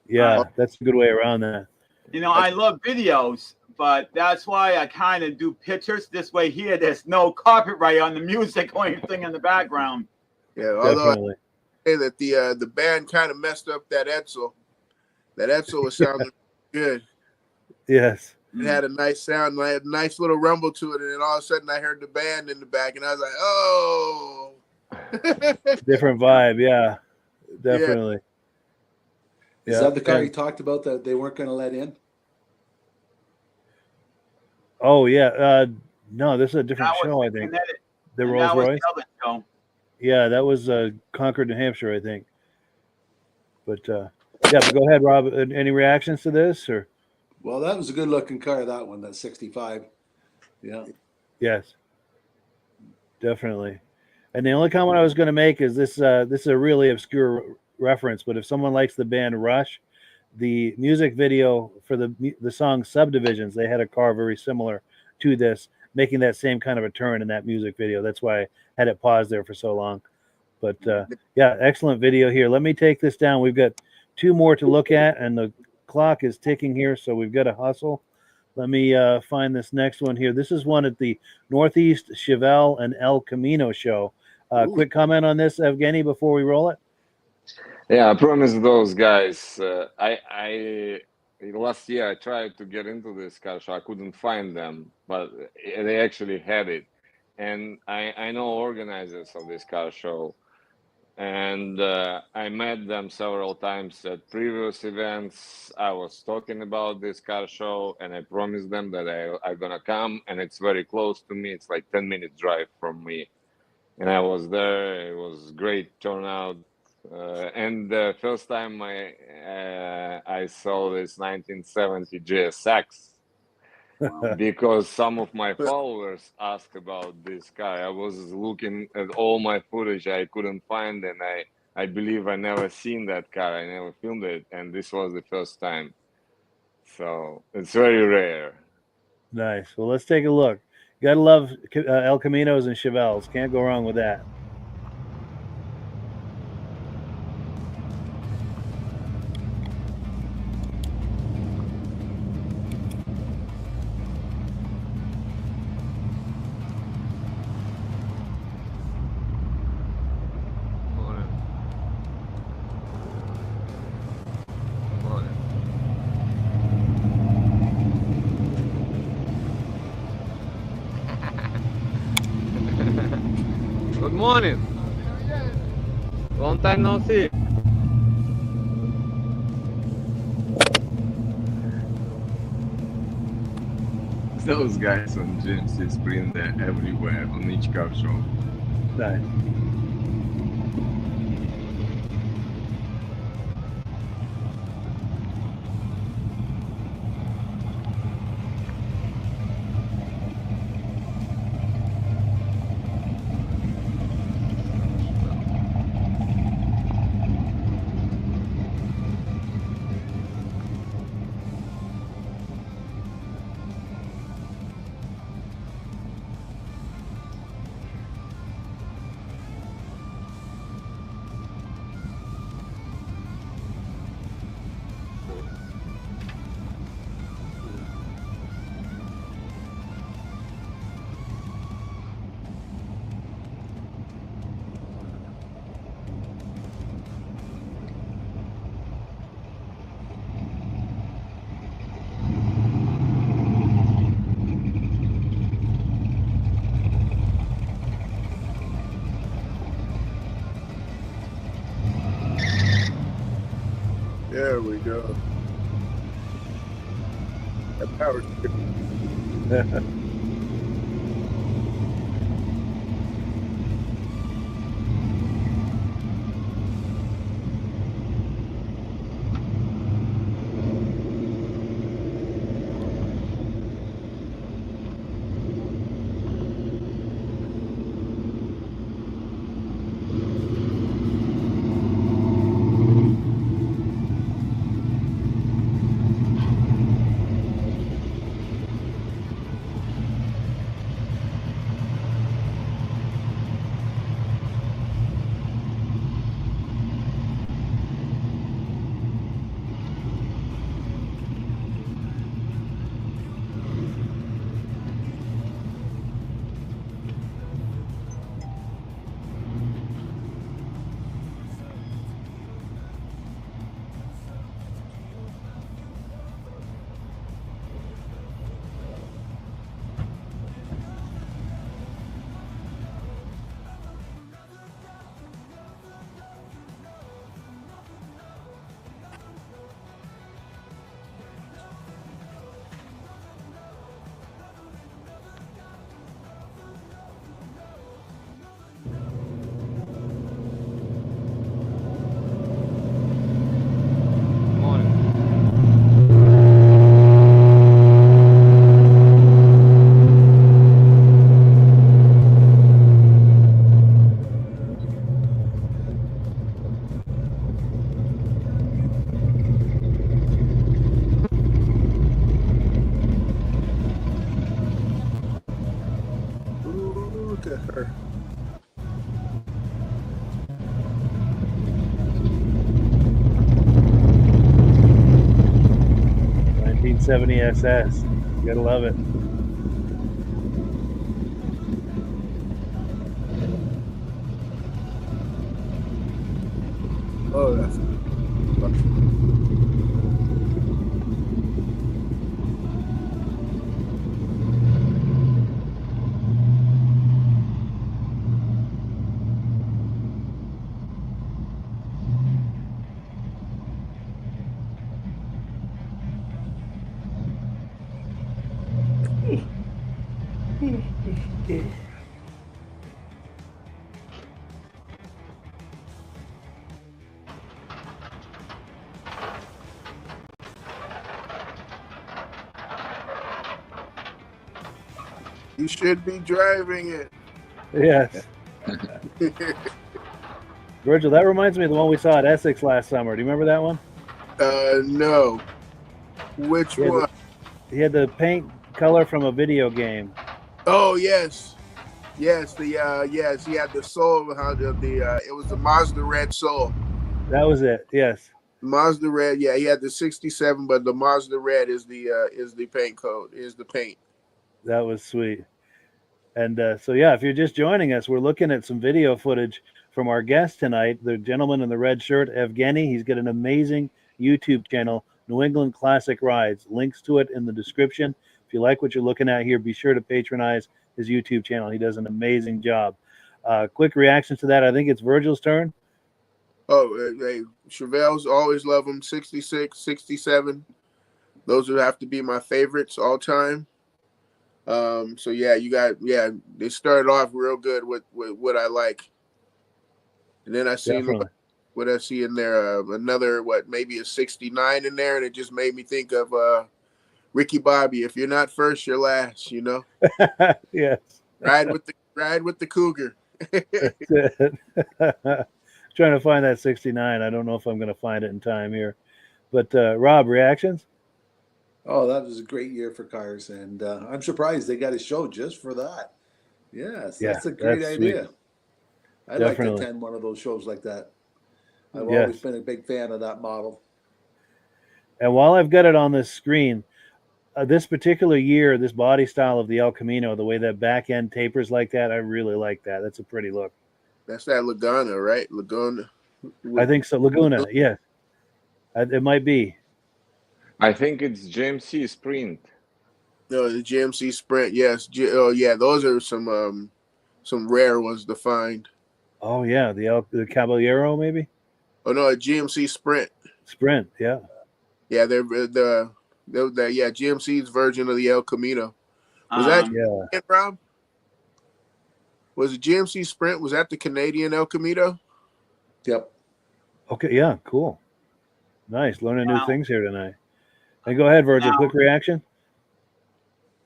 That's a good way around that. You know, I love videos, but that's why I kind of do pictures. This way here, there's no copyright on the music or anything in the background. Yeah, although I say that the band kind of messed up that Edsel. That Edsel was sounding good. Yes. It had a nice sound, a nice little rumble to it, and then all of a sudden I heard the band in the back, and I was like, oh. Different vibe, yeah. Definitely. Is that the car you talked about that they weren't going to let in? Oh, yeah. No, this is a different show, I think. The Rolls Royce? Yeah, that was Concord, New Hampshire, I think. But, but go ahead, Rob. Any reactions to this? Or? Well, that was a good-looking car, that one, that 65. Yeah. Yes. Definitely. And the only comment I was going to make is this is a really obscure reference, but if someone likes the band Rush, the music video for the song Subdivisions, they had a car very similar to this, making that same kind of a turn in that music video. That's why I had it paused there for so long. But yeah, excellent video here. Let me take this down. We've got 2 more to look at, and the clock is ticking here, so we've got to hustle. Let me find this next one here. This is one at the Northeast Chevelle and El Camino show. Quick comment on this, Evgeny, before we roll it. Yeah, I promised those guys. I last year I tried to get into this car show. I couldn't find them, but they actually had it. And I know organizers of this car show, and I met them several times at previous events. I was talking about this car show, and I promised them that I'm gonna come, and it's very close to me. It's like 10-minute drive from me, and I was there. It was great turnout. And the first time I saw this 1970 GSX, because some of my followers asked about this car. I was looking at all my footage I couldn't find, and I believe I never seen that car. I never filmed it, and this was the first time. So it's very rare. Nice. Well, let's take a look. You gotta love El Caminos and Chevelles. Can't go wrong with that. Good morning. Long time no see. Those guys on GMC Sprint, they're everywhere on each car show. Nice. There we go. That power. 1970 SS. You gotta love it. Oh, that's you should be driving it. Yes. Virgil, that reminds me of the one we saw at Essex last summer. Do you remember that one? No. Which one? He had the paint color from a video game. Oh yes, yes. Yes, he had the soul. How it was the Mazda Red Soul. That was it. Yes. Mazda Red. Yeah, he had the 67, but the Mazda Red is the paint code. Is the paint. That was sweet. And so, yeah, if you're just joining us, we're looking at some video footage from our guest tonight, the gentleman in the red shirt, Evgenii. He's got an amazing YouTube channel, New England Classic Rides. Links to it in the description. If you like what you're looking at here, be sure to patronize his YouTube channel. He does an amazing job. Quick reactions to that. I think it's Virgil's turn. Oh, hey, Chevelle's, always love them. 66, 67. Those would have to be my favorites all time. So yeah, they started off real good with what I like. And then I seen what I see in there, another, maybe a 69 in there, and it just made me think of Ricky Bobby. If you're not first, you're last, you know? Yes. Ride with the Cougar. That's it. Trying to find that 69. I don't know if I'm going to find it in time here. But Rob, reactions? Oh, that was a great year for cars, and I'm surprised they got a show just for that. Yes, that's a great idea. Sweet. I'd like to attend one of those shows like that. I've always been a big fan of that model. And while I've got it on this screen, this particular year, this body style of the El Camino, the way that back end tapers like that, I really like that. That's a pretty look. That's that Laguna, right? Laguna. I think so. Laguna, yeah. It might be. I think it's GMC Sprint. No, the GMC Sprint. Yes. Oh, yeah. Those are some rare ones to find. Oh yeah, the Caballero maybe. Oh no, a GMC Sprint. Sprint, yeah. Yeah, they're GMC's version of the El Camino. Was that Rob? Was it GMC Sprint? Was that the Canadian El Camino? Yep. Okay, yeah, cool. Nice. Learning new things here tonight. And go ahead, Virgil. Quick reaction.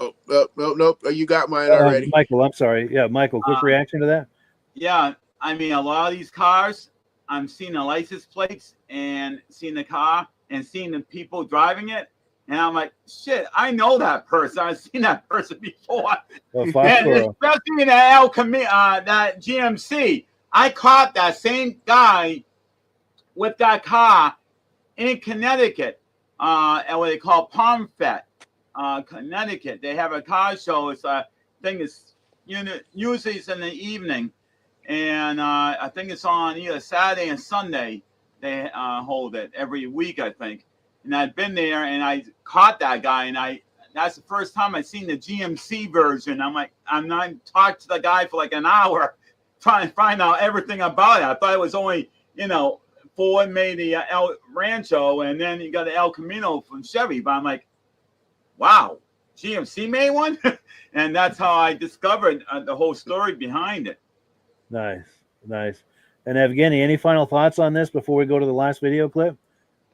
Oh, nope. You got mine already. Michael, I'm sorry. Yeah, Michael, quick reaction to that? Yeah, I mean, a lot of these cars, I'm seeing the license plates and seeing the car and seeing the people driving it. And I'm like, shit, I know that person. I've seen that person before. And especially in that El Camino, that GMC. I caught that same guy with that car in Connecticut, at what they call Pomfret, Connecticut. They have a car show. It's a thing that's usually it's in the evening, and I think it's on either Saturday and Sunday. They hold it every week, I think. And I've been there, and I caught that guy, and that's the first time I've seen the GMC version. I'm not talked to the guy for like an hour, trying to find out everything about it. I thought it was only, Ford made the El Rancho, and then you got the El Camino from Chevy. But I'm like, wow, GMC made one? And that's how I discovered the whole story behind it. Nice. And Evgenii, any final thoughts on this before we go to the last video clip?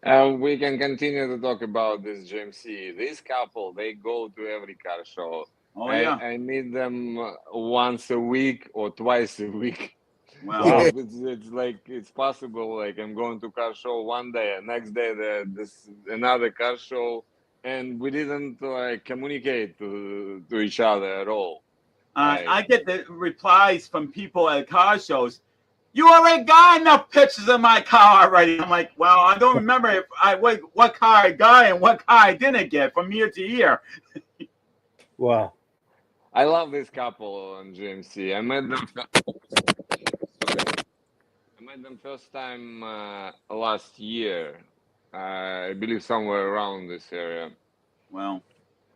We can continue to talk about this GMC. This couple, they go to every car show. Oh, yeah. I meet them once a week or twice a week. Wow. So it's possible. Like I'm going to car show one day, and next day there's another car show, and we didn't communicate to each other at all. I get the replies from people at car shows. You already got enough pictures of my car already. I'm like, well, I don't remember if what car I got and what car I didn't get from year to year. Wow. I love this couple on GMC. I met them. I met them first time last year. I believe somewhere around this area. Well,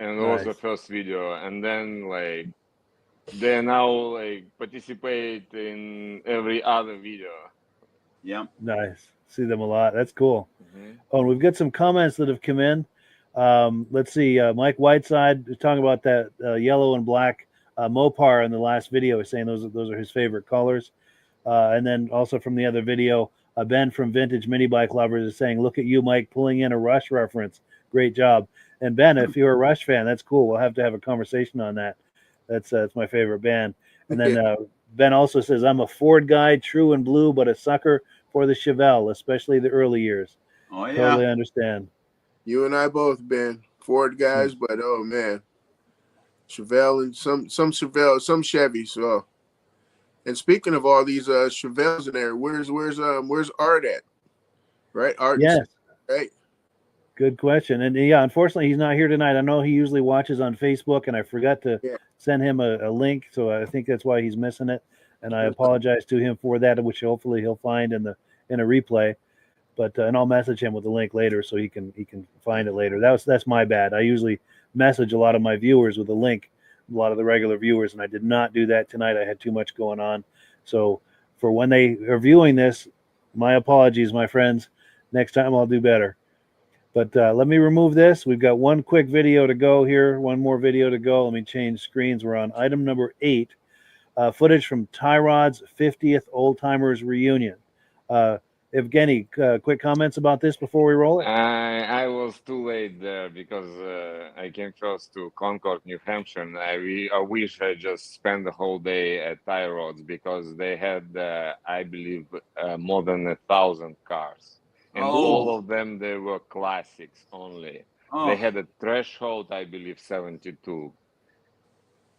and it was the first video, and then like they now like participate in every other video. Yeah. Nice. See them a lot. That's cool. Oh, and we've got some comments that have come in. Let's see. Mike Whiteside is talking about that yellow and black Mopar in the last video. He's saying those are his favorite colors. And then also from the other video, Ben from Vintage Mini Bike Lovers is saying, "Look at you, Mike, pulling in a Rush reference. Great job." And Ben, if you're a Rush fan, that's cool. We'll have to have a conversation on that. That's my favorite band. And then Ben also says, "I'm a Ford guy, true and blue, but a sucker for the Chevelle, especially the early years." Oh yeah, totally understand. You and I both been Ford guys, but oh man, Chevelle and some Chevelle, some Chevys. So, and speaking of all these Chevelles in there, where's Art at? Right, Art. Yes. Right. Good question. And yeah, unfortunately, he's not here tonight. I know he usually watches on Facebook, and I forgot to send him a link, so I think that's why he's missing it. And I apologize to him for that, which hopefully he'll find in a replay. But and I'll message him with the link later so he can find it later. That's my bad. I usually message a lot of my viewers with a link, a lot of the regular viewers, and I did not do that tonight. I had too much going on. So for when they are viewing this, my apologies, my friends. Next time I'll do better. But let me remove this. We've got one quick video to go here. One more video to go. Let me change screens. We're on item number 8. Footage from Tyrod's 50th Old Timers Reunion. Evgeny, quick comments about this before we roll it? I was too late there because I came first to Concord, New Hampshire, and I wish I just spent the whole day at Tyrod's because they had, I believe, more than 1,000 cars. And all of them, they were classics only. They had a threshold, I believe, 72.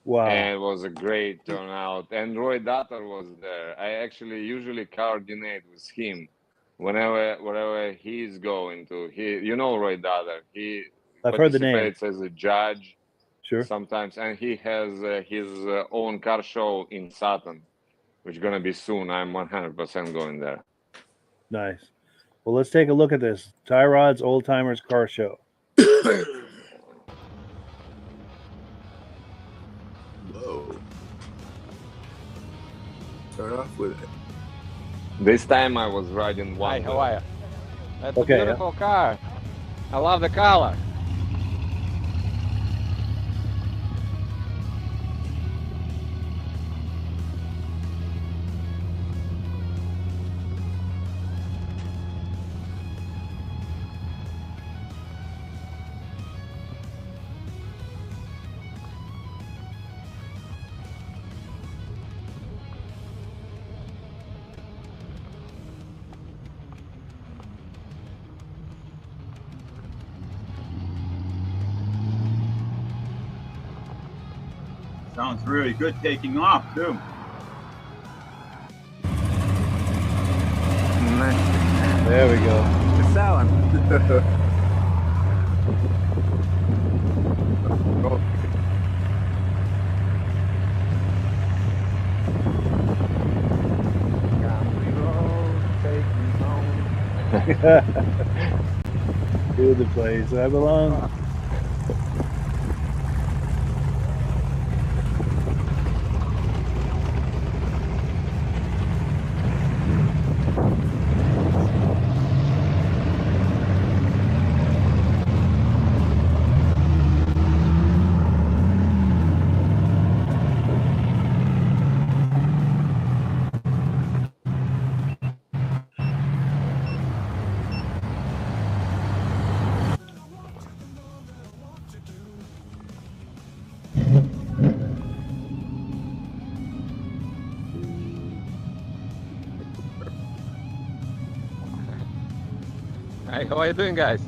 Wow. And it was a great turnout. And Roy Datter was there. I actually usually coordinate with him wherever he's going to. You know Roy Datter. He I've heard the name. participates as a judge sometimes. And he has his own car show in Sutton, which is going to be soon. I'm 100% going there. Nice. Well, let's take a look at this. Tyrod's Old Timers Car Show. Whoa. Start off with it. This time I was riding one. Hi, how are you? That's Okay, a beautiful car. I love the color. Sounds really good taking off too. There we go. It's selling. To the place I belong. Hi, how are you doing, guys?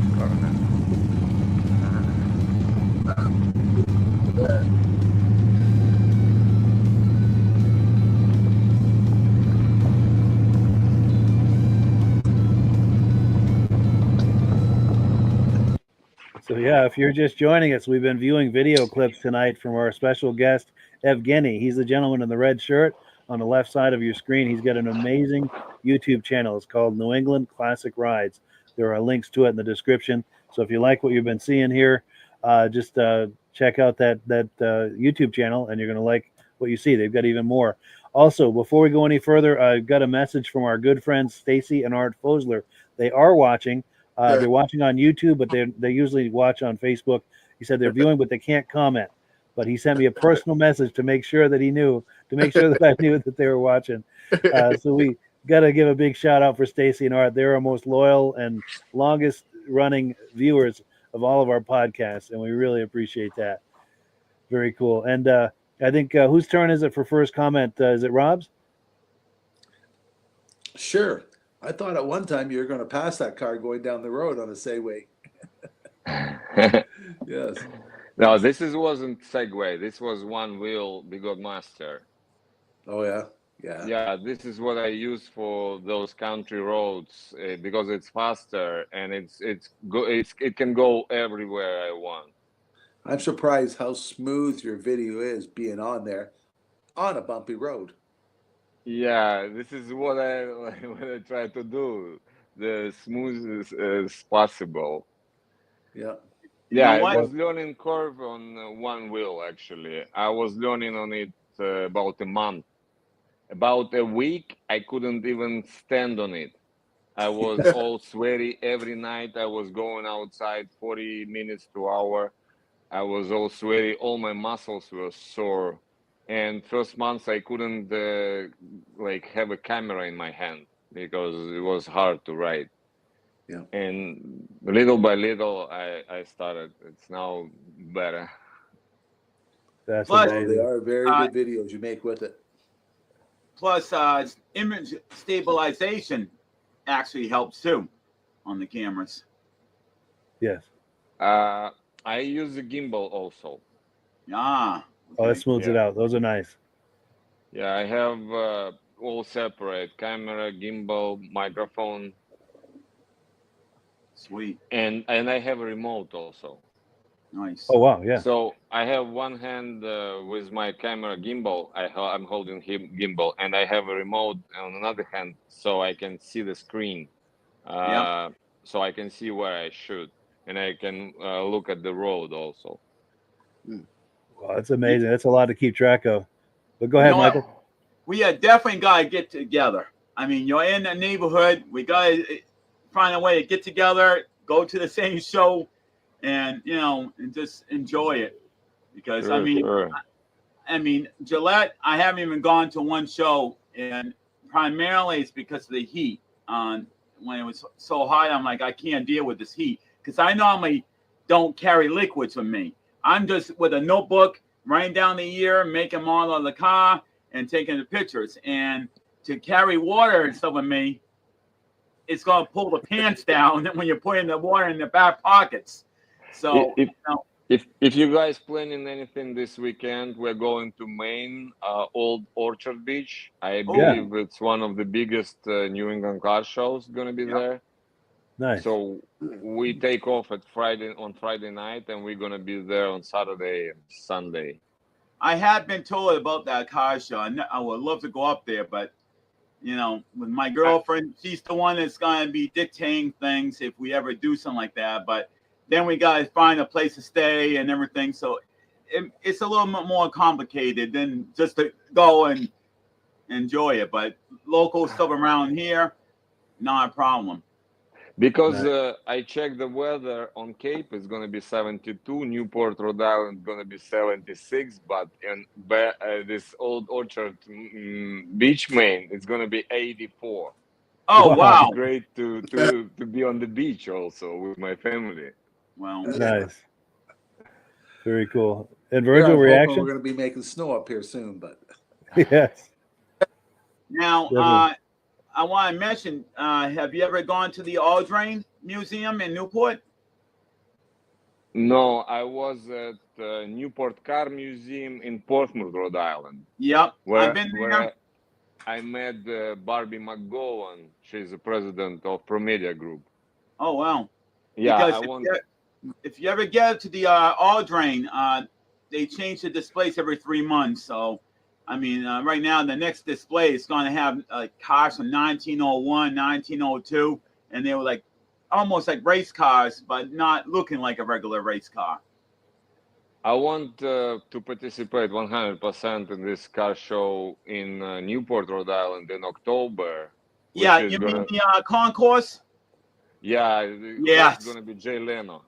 good car. So yeah, if you're just joining us, we've been viewing video clips tonight from our special guest, Evgenii. He's the gentleman in the red shirt on the left side of your screen. He's got an amazing YouTube channel. It's called New England Classic Rides. There are links to it in the description. So if you like what you've been seeing here, just check out that YouTube channel, and you're going to like what you see. They've got even more. Also, before we go any further, I've got a message from our good friends Stacy and Art Fosler. They are watching. They're watching on YouTube, but they usually watch on Facebook. He said they're viewing, but they can't comment. But he sent me a personal message to make sure that I knew that they were watching. So we got to give a big shout out for Stacy and Art. They're our most loyal and longest running viewers of all of our podcasts, and we really appreciate that. Very cool. And I think whose turn is it for first comment? Is it Rob's? Sure. I thought at one time you were going to pass that car going down the road on a Segway. Yes. No, this wasn't Segway. This was one wheel Bigot Master. Oh yeah, yeah. Yeah, this is what I use for those country roads because it's faster and it can go everywhere I want. I'm surprised how smooth your video is being on there on a bumpy road. Yeah, this is what I try to do, the smoothest as possible. Yeah. Yeah, I was learning curve on one wheel, actually. I was learning on it about a month. About a week, I couldn't even stand on it. I was all sweaty every night. I was going outside 40 minutes to hour. I was all sweaty. All my muscles were sore. And first months I couldn't have a camera in my hand because it was hard to ride. Yeah. And little by little I started. It's now better. That's amazing. They are very good videos you make with it. Plus, image stabilization actually helps too on the cameras. Yes. I use the gimbal also. Ah. Oh, that smooths it out. Those are nice. Yeah, I have all separate camera, gimbal, microphone. Sweet. And I have a remote also. Nice. Oh wow, yeah. So I have one hand with my camera gimbal. I'm holding gimbal, and I have a remote on another hand, so I can see the screen. So I can see where I shoot, and I can look at the road also. Wow, that's amazing. That's a lot to keep track of. But go ahead, Michael. We are definitely got to get together. I mean, you're in the neighborhood. We got to find a way to get together, go to the same show, and and just enjoy it. Because sure. I mean, Gillette, I haven't even gone to one show, and primarily it's because of the heat. When it was so hot, I'm like, I can't deal with this heat because I normally don't carry liquids with me. I'm just with a notebook, writing down the year, making model of the car, and taking the pictures. And to carry water and stuff with me, it's going to pull the pants down when you're putting the water in the back pockets. So, if you guys planning anything this weekend, we're going to Maine, Old Orchard Beach. I believe it's one of the biggest New England car shows going to be there. Nice. So we take off on Friday night, and we're going to be there on Saturday and Sunday. I have been told about that car show. I would love to go up there, but with my girlfriend, she's the one that's going to be dictating things if we ever do something like that. But then we got to find a place to stay and everything. So it's a little bit more complicated than just to go and enjoy it. But local stuff around here, not a problem. Because I checked the weather on Cape, it's going to be 72. Newport, Rhode Island, going to be 76. But in this Old Orchard Beach, Maine, it's going to be 84. Oh, wow. It's great to be on the beach also with my family. Well, nice. Very cool. And Virgil, reaction? We're going to be making snow up here soon, but yes. Now, I want to mention, have you ever gone to the Aldrin Museum in Newport? No, I was at Newport Car Museum in Portsmouth, Rhode Island. Yep, where, I've been there. Where I met Barbie McGowan. She's the president of ProMedia Group. Oh, wow. Yeah, Because if you ever get to the Aldrin, they change the displays every 3 months. So, I mean, right now, the next display is going to have cars from 1901, 1902, and they were like almost like race cars, but not looking like a regular race car. I want to participate 100% in this car show in Newport, Rhode Island in October. Yeah, you mean the concourse? Yeah, it's going to be Jay Leno.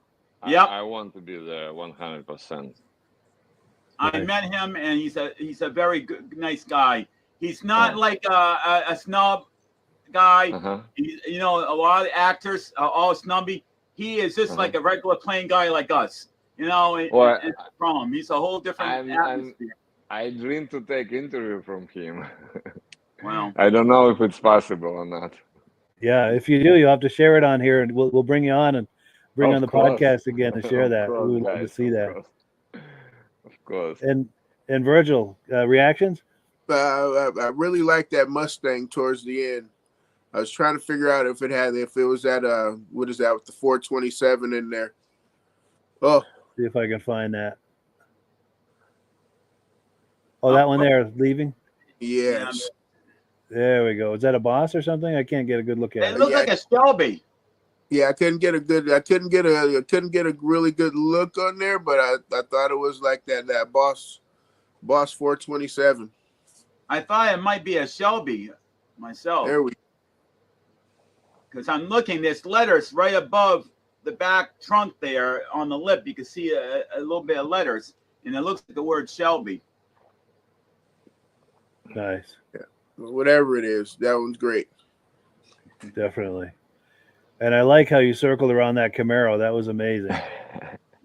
Yep. I want to be there 100%. I met him, and he's a very good, nice guy. He's not like a snub guy. You know, a lot of actors are all snubby. He is just like a regular plain guy like us. You know, and from he's a whole different atmosphere. I dream to take interview from him. Wow. I don't know if it's possible or not. Yeah, if you do, you'll have to share it on here, and we'll bring you on and bring on the podcast again to share that. We would love to see that. Of course. And Virgil, reactions? I really like that Mustang towards the end. I was trying to figure out if it was that what is that with the 427 in there? Oh, see if I can find that. Oh, that one there leaving? Yes. There we go. Is that a Boss or something? I can't get a good look at it. It looks like a Shelby. Yeah, I couldn't get a really good look on there, but I thought it was like that Boss 427. I thought it might be a Shelby myself. There we go. Because I'm looking, there's letters right above the back trunk there on the lip. You can see a little bit of letters, and it looks like the word Shelby. Nice. Yeah. Whatever it is, that one's great. Definitely. And I like how you circled around that Camaro. That was amazing.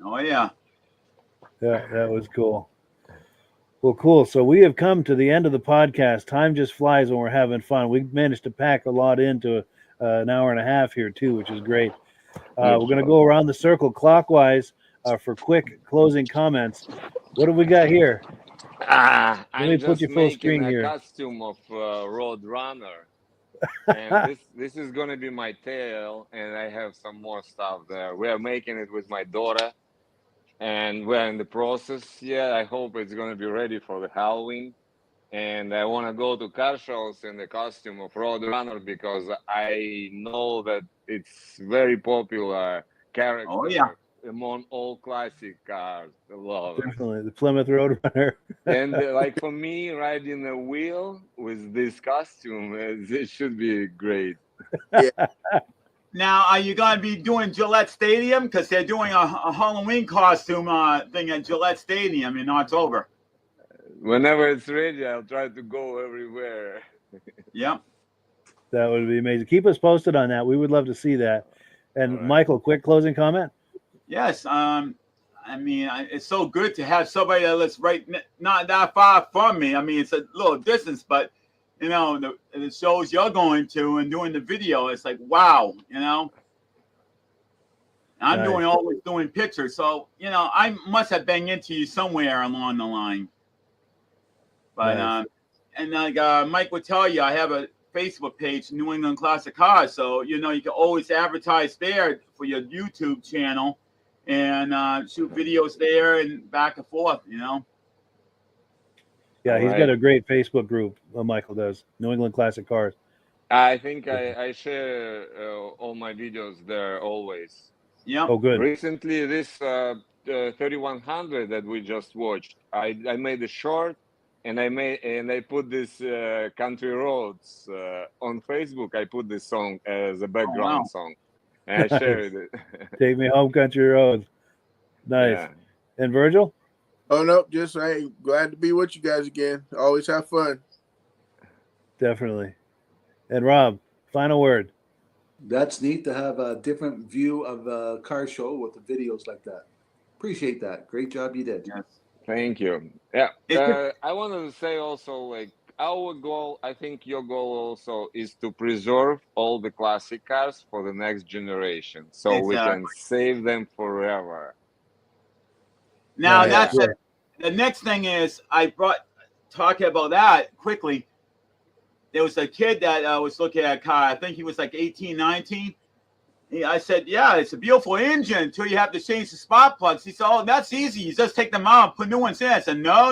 Oh, yeah. Yeah, that was cool. Well, cool. So we have come to the end of the podcast. Time just flies when we're having fun. We managed to pack a lot into an hour and a half here, too, which is great. We're going to go around the circle clockwise for quick closing comments. What have we got here? Let me put you full screen here. Costume of Road Runner. And this is going to be my tail, and I have some more stuff there. We are making it with my daughter, and we're in the process. Yeah, I hope it's going to be ready for the Halloween. And I want to go to car shows in the costume of Road Runner because I know that it's very popular character. Oh, yeah. Among all classic cars. I love it. Definitely. The Plymouth Road Runner. And like for me, riding a wheel with this costume, it should be great. Yeah. Now, are you going to be doing Gillette Stadium? Because they're doing a Halloween costume thing at Gillette Stadium in October. Whenever it's ready, I'll try to go everywhere. Yep. That would be amazing. Keep us posted on that. We would love to see that. And Michael, quick closing comment? Yes. I mean, it's so good to have somebody that lives right not that far from me. I mean, it's a little distance, but, you know, the shows you're going to and doing the video, it's like, wow, you know. I'm always doing pictures. So, you know, I must have banged into you somewhere along the line. But, and like Mike would tell you, I have a Facebook page, New England Classic Cars. So, you know, you can always advertise there for your YouTube channel and shoot videos there and back and forth, you know. Yeah, he's got a great Facebook group, Michael does, New England Classic Cars. I think I share all my videos there always. Yeah. Oh, good. Recently, this 3100 that we just watched, I made a short, and I put this Country Roads on Facebook. I put this song as a background song, and I shared it. Take me home, Country Roads. Nice. Yeah. And Virgil? Oh no, just glad to be with you guys again. Always have fun. Definitely. And Rob, final word. That's neat to have a different view of a car show with the videos like that. Appreciate that. Great job you did. Yes. Thank you. Yeah. I wanted to say also, like, our goal, I think your goal also is to preserve all the classic cars for the next generation. So we can save them forever. Now Right, that's sure. the next thing is talking about that quickly. There was a kid that was looking at a car. I think he was like 18, 19. I said, yeah, it's a beautiful engine until you have to change the spark plugs. He said, oh, that's easy. You just take them out and put new ones in. I said, no.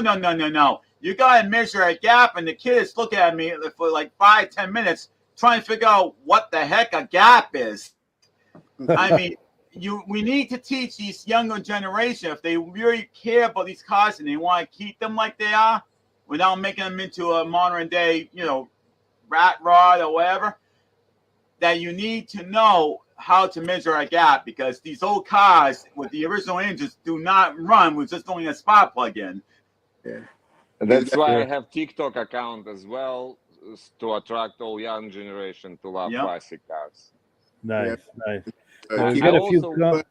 You got to measure a gap. And the kid is looking at me for like 5-10 minutes trying to figure out what the heck a gap is. I mean, we need to teach these younger generation, if they really care about these cars and they want to keep them like they are without making them into a modern day, rat rod or whatever, that you need to know how to measure a gap, because these old cars with the original engines do not run with just only a spark plug in. Yeah. And that's why I have TikTok account as well, to attract all young generation to love classic cars. Nice. I Got a few. also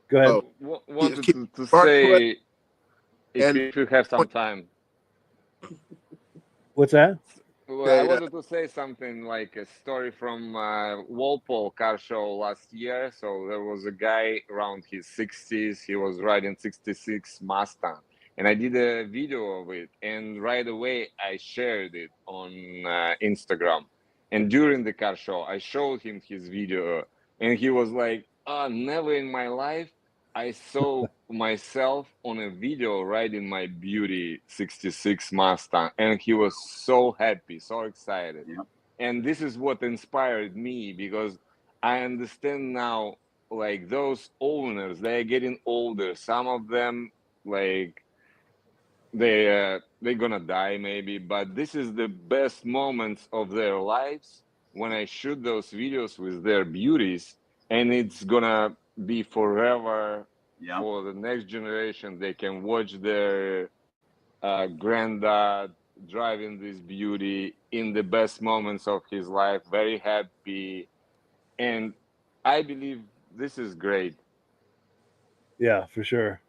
Go ahead. wanted to say, if you have some time. What's that? Well, I wanted to say something, like a story from Walpole car show last year. So there was a guy around his 60s. He was riding 66 Mustang, and I did a video of it. And right away, I shared it on Instagram. And during the car show, I showed him his video, and he was like, never in my life I saw myself on a video riding my beauty 66 Mustang, and he was so happy, so excited. Yep. And this is what inspired me, because I understand now, like, those owners, they're getting older. Some of them, like, they're gonna die maybe, but this is the best moments of their lives when I shoot those videos with their beauties, and it's gonna be forever for the next generation. They can watch their granddad driving this beauty in the best moments of his life, very happy. And I believe this is great. Yeah, for sure.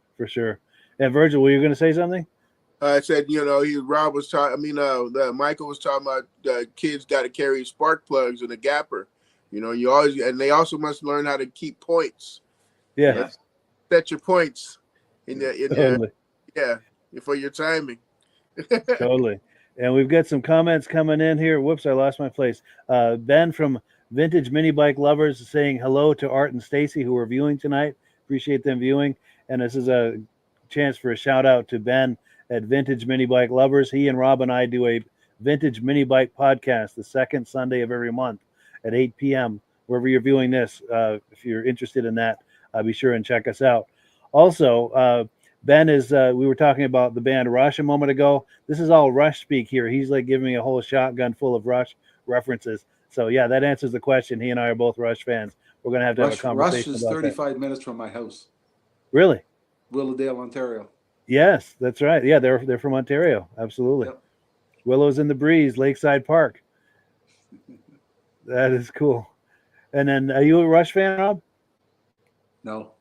And Virgil, were you going to say something? I said, Rob was talking. Michael was talking about kids got to carry spark plugs and a gapper. You always, and they also must learn how to keep points. Yeah. Set your points Totally. for your timing. Totally. And we've got some comments coming in here. Whoops, I lost my place. Ben from Vintage Mini Bike Lovers is saying hello to Art and Stacy, who are viewing tonight. Appreciate them viewing. And this is a chance for a shout out to Ben at Vintage Mini Bike Lovers. He and Rob and I do a Vintage Mini Bike podcast the second Sunday of every month at 8 p.m. Wherever you're viewing this, if you're interested in that, be sure and check us out. Also, Ben is, we were talking about the band Rush a moment ago. This is all Rush speak here. He's like giving me a whole shotgun full of Rush references. So yeah, that answers the question. He and I are both Rush fans. We're going to have a conversation Rush is about 35 minutes from my house. Really? Willowdale, Ontario. Yes, that's right. Yeah, they're from Ontario. Absolutely. Yep. Willows in the Breeze, Lakeside Park. That is cool. And then, are you a Rush fan, Rob? No.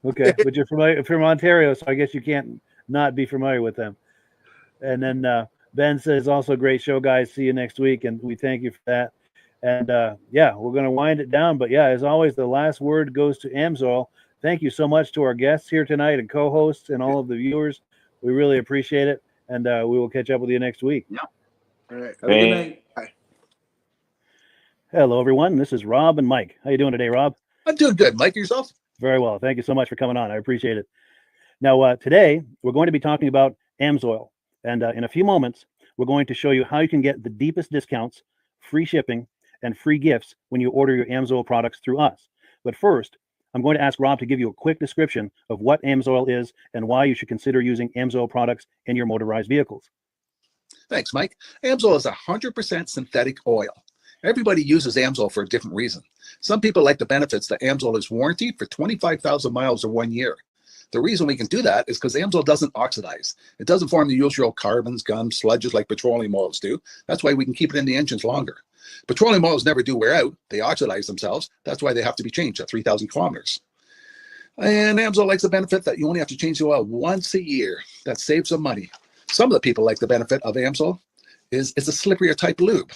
Okay, but you're from Ontario, so I guess you can't not be familiar with them. And then Ben says, also great show, guys. See you next week, and we thank you for that. And we're going to wind it down. But yeah, as always, the last word goes to Amsoil. Thank you so much to our guests here tonight and co-hosts and all of the viewers. We really appreciate it, and we will catch up with you next week. Yeah. All right. Have a good night. Bye. Hello, everyone. This is Rob and Mike. How you doing today, Rob? I'm doing good. Mike, yourself? Very well. Thank you so much for coming on. I appreciate it. Now, today, we're going to be talking about Amsoil. And in a few moments, we're going to show you how you can get the deepest discounts, free shipping, and free gifts when you order your Amsoil products through us. But first, I'm going to ask Rob to give you a quick description of what Amsoil is and why you should consider using Amsoil products in your motorized vehicles. Thanks, Mike. Amsoil is 100% synthetic oil. Everybody uses Amsoil for a different reason. Some people like the benefits that Amsoil is warranted for 25,000 miles or 1 year. The reason we can do that is because Amsoil doesn't oxidize. It doesn't form the usual carbons, gums, sludges like petroleum oils do. That's why we can keep it in the engines longer. Petroleum oils never do wear out. They oxidize themselves. That's why they have to be changed at 3,000 kilometers. And Amsoil likes the benefit that you only have to change the oil once a year. That saves some money. Some of the people like the benefit of Amsoil is it's a slipperier type lube.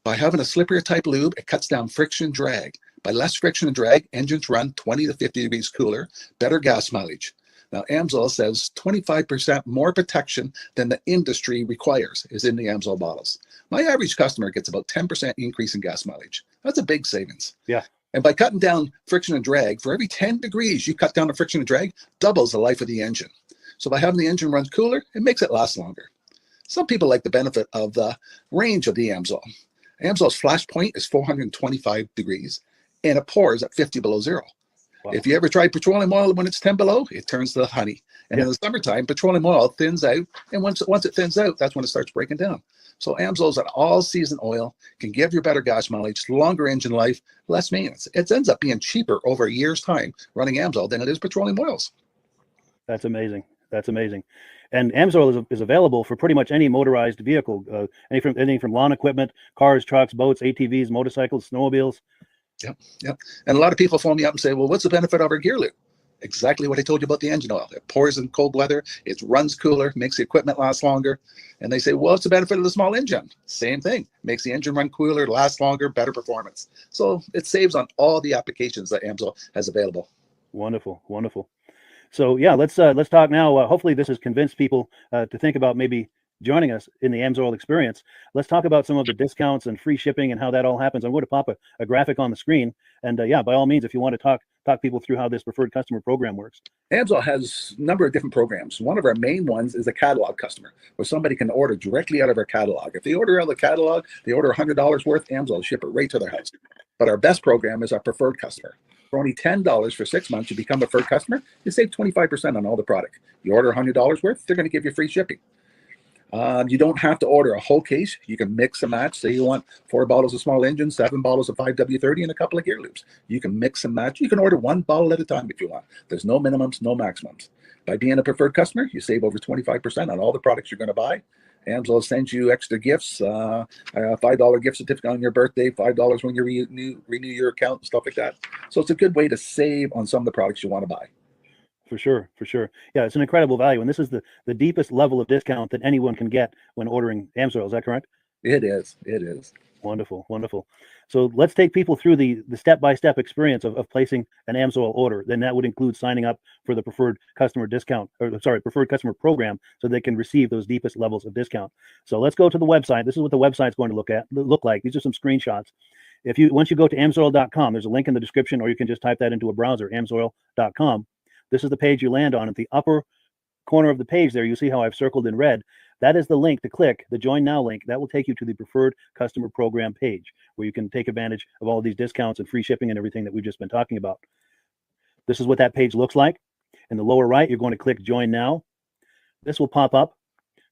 By having a slipperier type lube, it cuts down friction and drag. By less friction and drag, engines run 20 to 50 degrees cooler, better gas mileage. Now, Amsoil says 25% more protection than the industry requires is in the Amsoil bottles. My average customer gets about 10% increase in gas mileage. That's a big savings. Yeah. And by cutting down friction and drag, for every 10 degrees you cut down the friction and drag, doubles the life of the engine. So by having the engine run cooler, it makes it last longer. Some people like the benefit of the range of the Amsoil. Amsoil's flash point is 425 degrees, and it pours at 50 below zero. Wow. If you ever try petroleum oil when it's 10 below, it turns to honey. And in the summertime, petroleum oil thins out, and once it thins out, that's when it starts breaking down. So Amsoil's an all-season oil, can give you better gas mileage, longer engine life, less maintenance. It ends up being cheaper over a year's time running Amsoil than it is petroleum oils. That's amazing. That's amazing. And Amsoil is available for pretty much any motorized vehicle, anything from lawn equipment, cars, trucks, boats, ATVs, motorcycles, snowmobiles. Yep. And a lot of people phone me up and say, well, what's the benefit of our gear loop? Exactly what I told you about the engine oil. It pours in cold weather, it runs cooler, makes the equipment last longer. And they say, well, what's the benefit of the small engine? Same thing. Makes the engine run cooler, last longer, better performance. So it saves on all the applications that Amsoil has available. Wonderful, wonderful. So yeah, let's talk now. Hopefully this has convinced people to think about maybe joining us in the Amsoil experience. Let's talk about some of the discounts and free shipping and how that all happens. I'm going to pop a graphic on the screen. And yeah, by all means, if you want to talk people through how this preferred customer program works. Amsoil has a number of different programs. One of our main ones is a catalog customer, where somebody can order directly out of our catalog. If they order out of the catalog, they order $100 worth, Amsoil will ship it right to their house. But our best program is our preferred customer. For only $10 for 6 months, you become a preferred customer, you save 25% on all the product. You order $100 worth, they're going to give you free shipping. You don't have to order a whole case. You can mix and match. Say you want 4 bottles of small engine, 7 bottles of 5W30, and a couple of gear loops. You can mix and match. You can order 1 bottle at a time if you want. There's no minimums, no maximums. By being a preferred customer, you save over 25% on all the products you're going to buy. Amsoil sends you extra gifts, a $5 gift certificate on your birthday, $5 when you renew your account, and stuff like that. So it's a good way to save on some of the products you want to buy. For sure, for sure. Yeah, it's an incredible value. And this is the deepest level of discount that anyone can get when ordering Amsoil. Is that correct? It is. It is. Wonderful, wonderful. So let's take people through the step-by-step experience of placing an Amsoil order. Then that would include signing up for the preferred customer discount, preferred customer program, so they can receive those deepest levels of discount. So let's go to the website. This is what the website's going to look like. These are some screenshots. Once you go to amsoil.com, there's a link in the description, or you can just type that into a browser, amsoil.com. This is the page you land on. At the upper corner of the page there, you see how I've circled in red. That is the link to click, the Join Now link. That will take you to the preferred customer program page, where you can take advantage of all of these discounts and free shipping and everything that we've just been talking about. This is what that page looks like. In the lower right, you're going to click Join Now. This will pop up.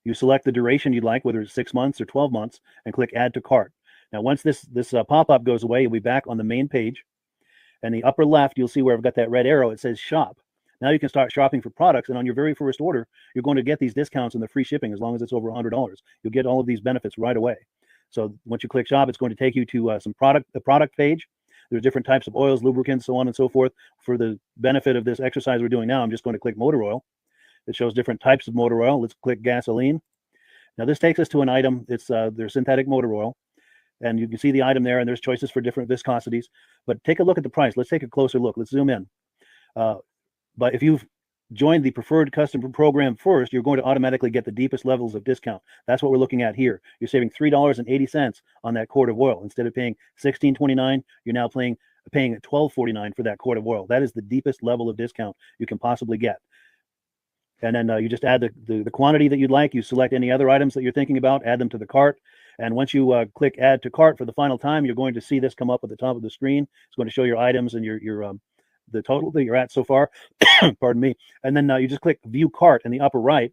You select the duration you'd like, whether it's 6 months or 12 months, and click Add to Cart. Now, once this pop-up goes away, you'll be back on the main page. And the upper left, you'll see where I've got that red arrow. It says Shop. Now you can start shopping for products, and on your very first order, you're going to get these discounts and the free shipping as long as it's over $100. You'll get all of these benefits right away. So once you click Shop, it's going to take you to the product page. There's different types of oils, lubricants, so on and so forth. For the benefit of this exercise we're doing now, I'm just going to click motor oil. It shows different types of motor oil. Let's click gasoline. Now this takes us to an item. It's their synthetic motor oil. And you can see the item there, and there's choices for different viscosities. But take a look at the price. Let's take a closer look. Let's zoom in. But if you've joined the preferred customer program first, you're going to automatically get the deepest levels of discount. That's what we're looking at here. You're saving $3.80 on that quart of oil. Instead of paying $16.29, you're now paying $12.49 for that quart of oil. That is the deepest level of discount you can possibly get. And then you just add the quantity that you'd like. You select any other items that you're thinking about, add them to the cart. And once you click Add to Cart for the final time, you're going to see this come up at the top of the screen. It's going to show your items and your the total that you're at so far. Pardon me. And then you just click View Cart in the upper right,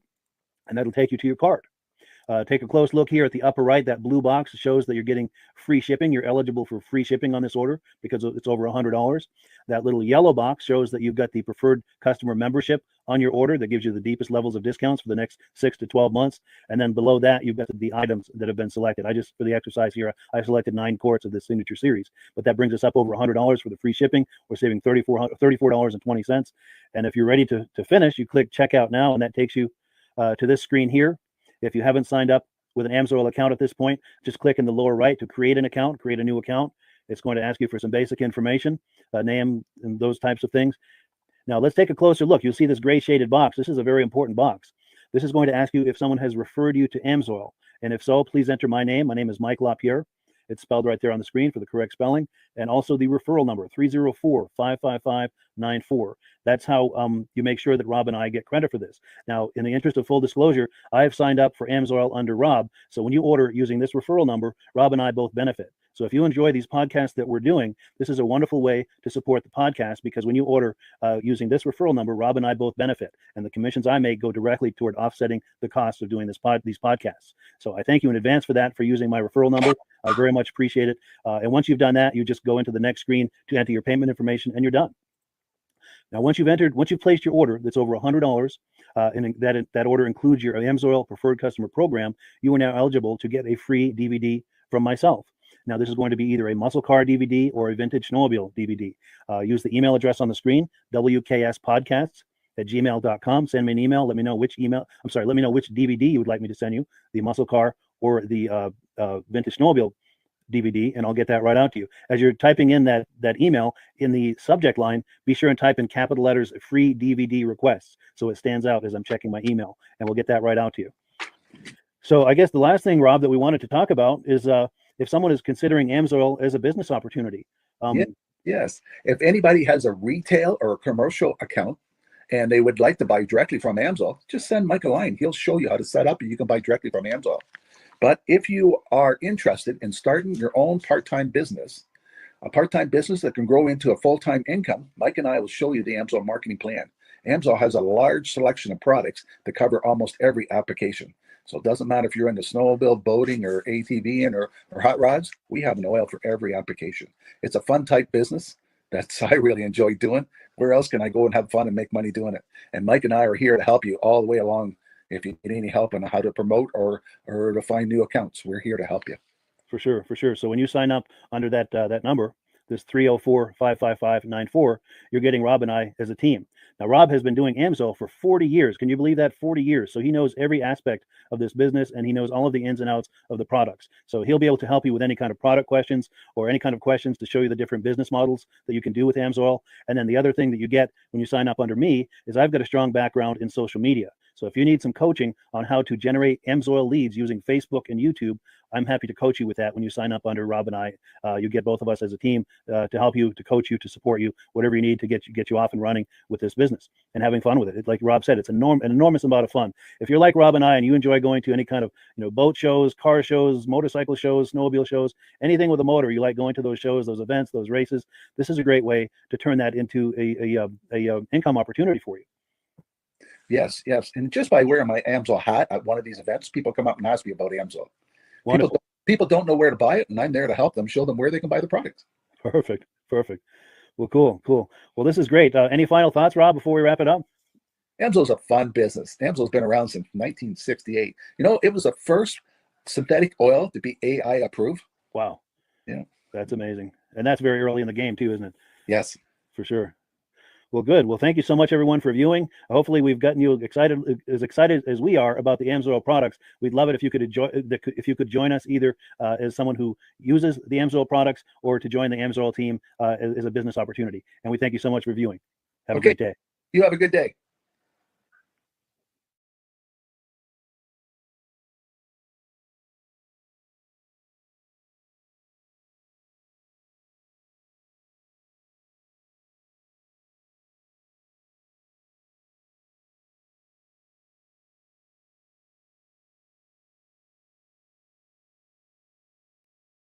and that'll take you to your cart. Take a close look here at the upper right. That blue box shows that you're getting free shipping. You're eligible for free shipping on this order because it's over $100. That little yellow box shows that you've got the preferred customer membership on your order that gives you the deepest levels of discounts for the next 6 to 12 months. And then below that, you've got the items that have been selected. For the exercise here, I selected 9 quarts of the signature series, but that brings us up over $100 for the free shipping. We're saving $34.20. And if you're ready to finish, you click Checkout Now, and that takes you to this screen here. If you haven't signed up with an Amsoil account at this point, just click in the lower right to create an account, create a new account. It's going to ask you for some basic information, name, and those types of things. Now let's take a closer look. You'll see this gray shaded box. This is a very important box. This is going to ask you if someone has referred you to Amsoil. And if so, please enter my name. My name is Mike LaPierre. It's spelled right there on the screen for the correct spelling. And also the referral number, 304-555-94. That's how you make sure that Rob and I get credit for this. Now, in the interest of full disclosure, I have signed up for Amsoil under Rob. So when you order using this referral number, Rob and I both benefit. So if you enjoy these podcasts that we're doing, this is a wonderful way to support the podcast, because when you order using this referral number, Rob and I both benefit. And the commissions I make go directly toward offsetting the cost of doing these podcasts. So I thank you in advance for that, for using my referral number. I very much appreciate it. And once you've done that, you just go into the next screen to enter your payment information, and you're done. Now, once you've placed your order that's over $100, and that order includes your Amsoil Preferred Customer Program, you are now eligible to get a free DVD from myself. Now, this is going to be either a muscle car DVD or a vintage snowmobile DVD. Use the email address on the screen, wkspodcasts@gmail.com. Send me an email. Let me know which DVD you would like me to send you, the muscle car or the vintage snowmobile DVD, and I'll get that right out to you. As you're typing in that email, in the subject line, be sure and type in capital letters "free DVD requests," so it stands out as I'm checking my email, and we'll get that right out to you. So I guess the last thing, Rob, that we wanted to talk about is if someone is considering Amsoil as a business opportunity. Yes. If anybody has a retail or a commercial account and they would like to buy directly from Amsoil, just send Mike a line. He'll show you how to set up, and you can buy directly from Amsoil. But if you are interested in starting your own part-time business, a part-time business that can grow into a full-time income, Mike and I will show you the Amsoil marketing plan. Amsoil has a large selection of products that cover almost every application. So it doesn't matter if you're into snowmobile, boating, or ATVing, or hot rods. We have an oil for every application. It's a fun type business that I really enjoy doing. Where else can I go and have fun and make money doing it? And Mike and I are here to help you all the way along. If you need any help on how to promote or to find new accounts, we're here to help you. For sure. So when you sign up under that number, this 304-555-94, you're getting Rob and I as a team. Now, Rob has been doing Amsoil for 40 years. Can you believe that? 40 years. So he knows every aspect of this business, and he knows all of the ins and outs of the products. So he'll be able to help you with any kind of product questions or any kind of questions to show you the different business models that you can do with Amsoil. And then the other thing that you get when you sign up under me is I've got a strong background in social media. So if you need some coaching on how to generate Amsoil leads using Facebook and YouTube, I'm happy to coach you with that when you sign up under Rob and I. You get both of us as a team to help you, to coach you, to support you, whatever you need to get you off and running with this business and having fun with it. Like Rob said, it's an enormous amount of fun. If you're like Rob and I and you enjoy going to any kind of boat shows, car shows, motorcycle shows, snowmobile shows, anything with a motor, you like going to those shows, those events, those races, this is a great way to turn that into a income opportunity for you. Yes. And just by wearing my Amsoil hat at one of these events, people come up and ask me about Amsoil. People don't know where to buy it, and I'm there to help them, show them where they can buy the product. Perfect. Well, cool. Well, this is great. Any final thoughts, Rob, before we wrap it up? Amsoil's a fun business. Amsoil's been around since 1968. It was the first synthetic oil to be AI approved. Wow. Yeah. That's amazing. And that's very early in the game too, isn't it? Yes. For sure. Well, good. Well, thank you so much, everyone, for viewing. Hopefully, we've gotten you excited as we are about the Amsoil products. We'd love it if you could join us either as someone who uses the Amsoil products or to join the Amsoil team as a business opportunity. And we thank you so much for viewing. Have a great day. You have a good day.